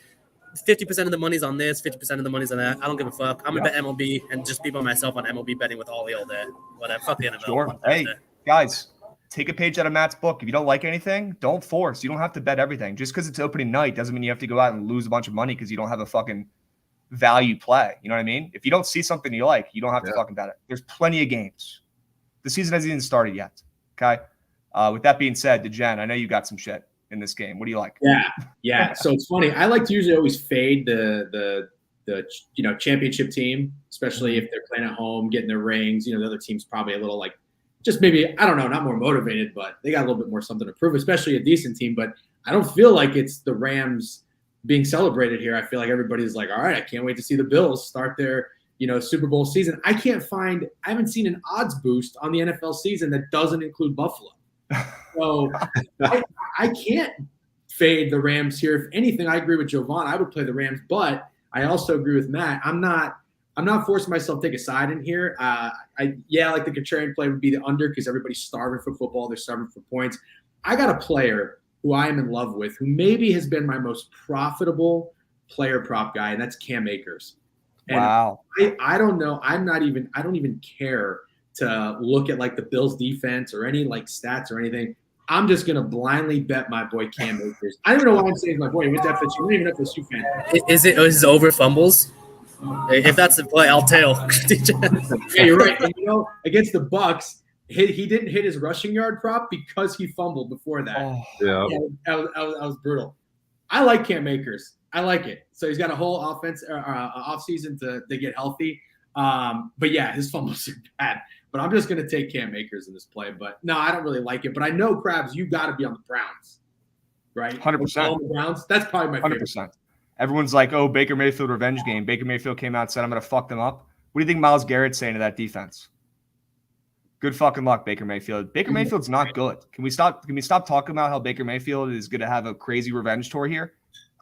50% of the money's on this, 50% of the money's on that. I don't give a fuck. I'm gonna bet MLB and just be by myself on MLB betting with Ollie all day. Whatever. Fuck the NFL. Sure. Hey, guys, take a page out of Matt's book. If you don't like anything, don't force. You don't have to bet everything. Just because it's opening night doesn't mean you have to go out and lose a bunch of money because you don't have a fucking value play. You know what I mean? If you don't see something you like, you don't have to fucking bet it. There's plenty of games. The season hasn't even started yet. Okay. With that being said, DeGen, I know you got some shit in this game. What do you like? Yeah. So it's funny. I like to usually always fade the championship team, especially if they're playing at home, getting their rings. The other team's probably a little just maybe, I don't know, not more motivated, but they got a little bit more something to prove, especially a decent team. But I don't feel like it's the Rams being celebrated here. I feel like everybody's like, all right, I can't wait to see the Bills start their, Super Bowl season. I haven't seen an odds boost on the NFL season that doesn't include Buffalo. So I can't fade the Rams here. If anything, I agree with Jovan. I would play the Rams, but I also agree with Matt. I'm not forcing myself to take a side in here. Like the contrarian play would be the under because everybody's starving for football. They're starving for points. I got a player who I am in love with, who maybe has been my most profitable player prop guy, and that's Cam Akers. And wow. I don't know. I don't even care to look at like the Bills defense or any like stats or anything. I'm just gonna blindly bet my boy Cam Akers. I don't even know why I'm saying my boy. He went to FSU. I'm not even an FSU fan. Is it over fumbles? If that's the play, I'll tail. Yeah, you're right. And, against the Bucks, he didn't hit his rushing yard prop because he fumbled before that. Oh, Yeah. That was brutal. I like Cam Akers. I like it. So he's got a whole off season to get healthy. But yeah, his fumbles are bad. But I'm just going to take Cam Akers in this play. But no, I don't really like it. But I know, Krabs, you got to be on the Browns, right? 100%. The Browns. That's probably my favorite. 100%. Everyone's like, oh, Baker Mayfield revenge game. Baker Mayfield came out and said, I'm going to fuck them up. What do you think Myles Garrett's saying to that defense? Good fucking luck, Baker Mayfield. Baker Mayfield's not good. Can we stop talking about how Baker Mayfield is going to have a crazy revenge tour here?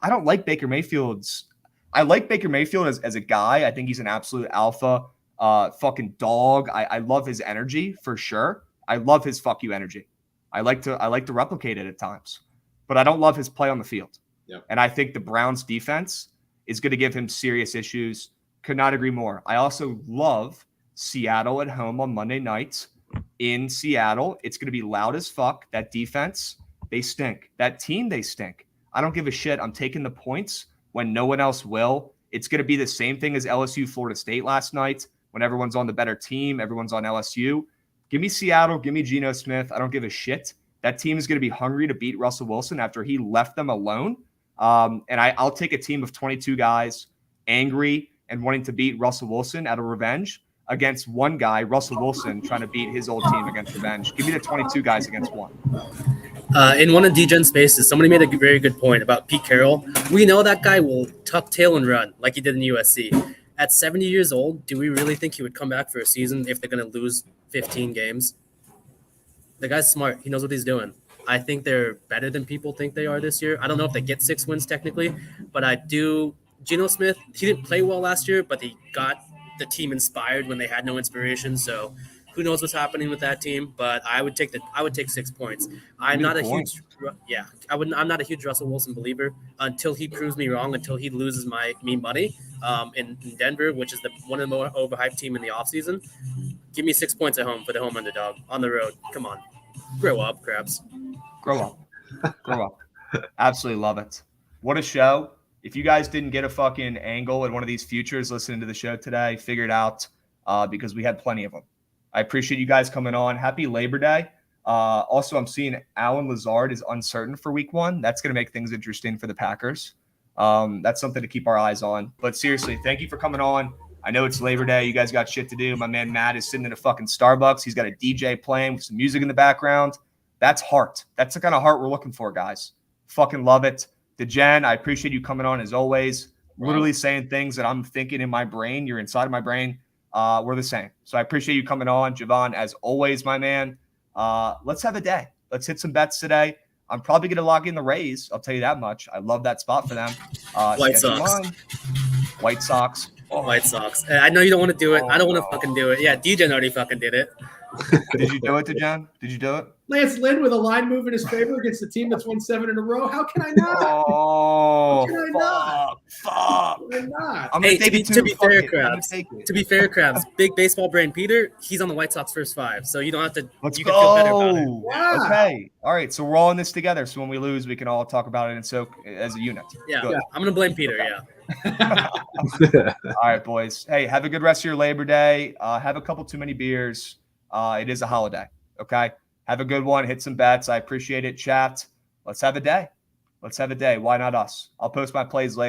I don't like Baker Mayfield's. I like Baker Mayfield as a guy. I think he's an absolute alpha fucking dog. I love his energy for sure. I love his fuck you energy. I like to replicate it at times. But I don't love his play on the field. Yep. And I think the Browns defense is going to give him serious issues. Could not agree more. I also love Seattle at home on Monday nights in Seattle. It's going to be loud as fuck. That defense, they stink. That team, they stink. I don't give a shit. I'm taking the points when no one else will. It's going to be the same thing as LSU Florida State last night when everyone's on the better team. Everyone's on LSU. Give me Seattle. Give me Geno Smith. I don't give a shit. That team is going to be hungry to beat Russell Wilson after he left them alone. And I'll take a team of 22 guys angry and wanting to beat Russell Wilson out of revenge against one guy, Russell Wilson, trying to beat his old team against revenge. Give me the 22 guys against one. In one of DGen Spaces, somebody made a very good point about Pete Carroll. We know that guy will tuck tail and run like he did in USC. At 70 years old, do we really think he would come back for a season if they're going to lose 15 games? The guy's smart. He knows what he's doing. I think they're better than people think they are this year. I don't know if they get 6 wins technically, but I do. Geno Smith, he didn't play well last year, but he got the team inspired when they had no inspiration. So who knows what's happening with that team? But I would take 6 points. I'm not a huge Russell Wilson believer until he proves me wrong, until he loses me money in Denver, which is one of the more overhyped team in the offseason. Give me 6 points at home for the home underdog on the road. Come on. Grow up, Krabs. Grow up. Absolutely love it. What a show. If you guys didn't get a fucking angle at one of these futures listening to the show today, figure it out because we had plenty of them. I appreciate you guys coming on. Happy Labor Day. Also, I'm seeing Alan Lazard is uncertain for week 1. That's going to make things interesting for the Packers. That's something to keep our eyes on. But seriously, thank you for coming on. I know it's Labor Day. You guys got shit to do. My man Matt is sitting in a fucking Starbucks. He's got a DJ playing with some music in the background. That's heart. That's the kind of heart we're looking for, guys. Fucking love it. DeGen, I appreciate you coming on as always. Literally saying things that I'm thinking in my brain. You're inside of my brain. We're the same. So I appreciate you coming on. Jovan, as always, my man. Let's have a day. Let's hit some bets today. I'm probably going to lock in the Rays. I'll tell you that much. I love that spot for them. White Sox. White Sox. Oh. White Sox. I know you don't want to do it. I don't want to fucking do it. Yeah, DJ already fucking did it. Did you do it, DeGen? Did you do it? Lance Lynn with a line move in his favor against the team that's won 7 in a row. How can I not? Oh, Fuck. How can I not? I'm Hey, to be fair, Krabs, big baseball brain Peter, he's on the White Sox first 5, so you don't have to. Let's you go. Can feel better about it. Wow. Okay. All right. So we're all in this together. So when we lose, we can all talk about it and soak as a unit. Yeah. Good. I'm gonna blame Peter. Yeah. All right, boys. Hey, have a good rest of your Labor Day. Have a couple too many beers. It is a holiday. Okay. Have a good one. Hit some bets. I appreciate it. Chat. Let's have a day. Why not us? I'll post my plays later.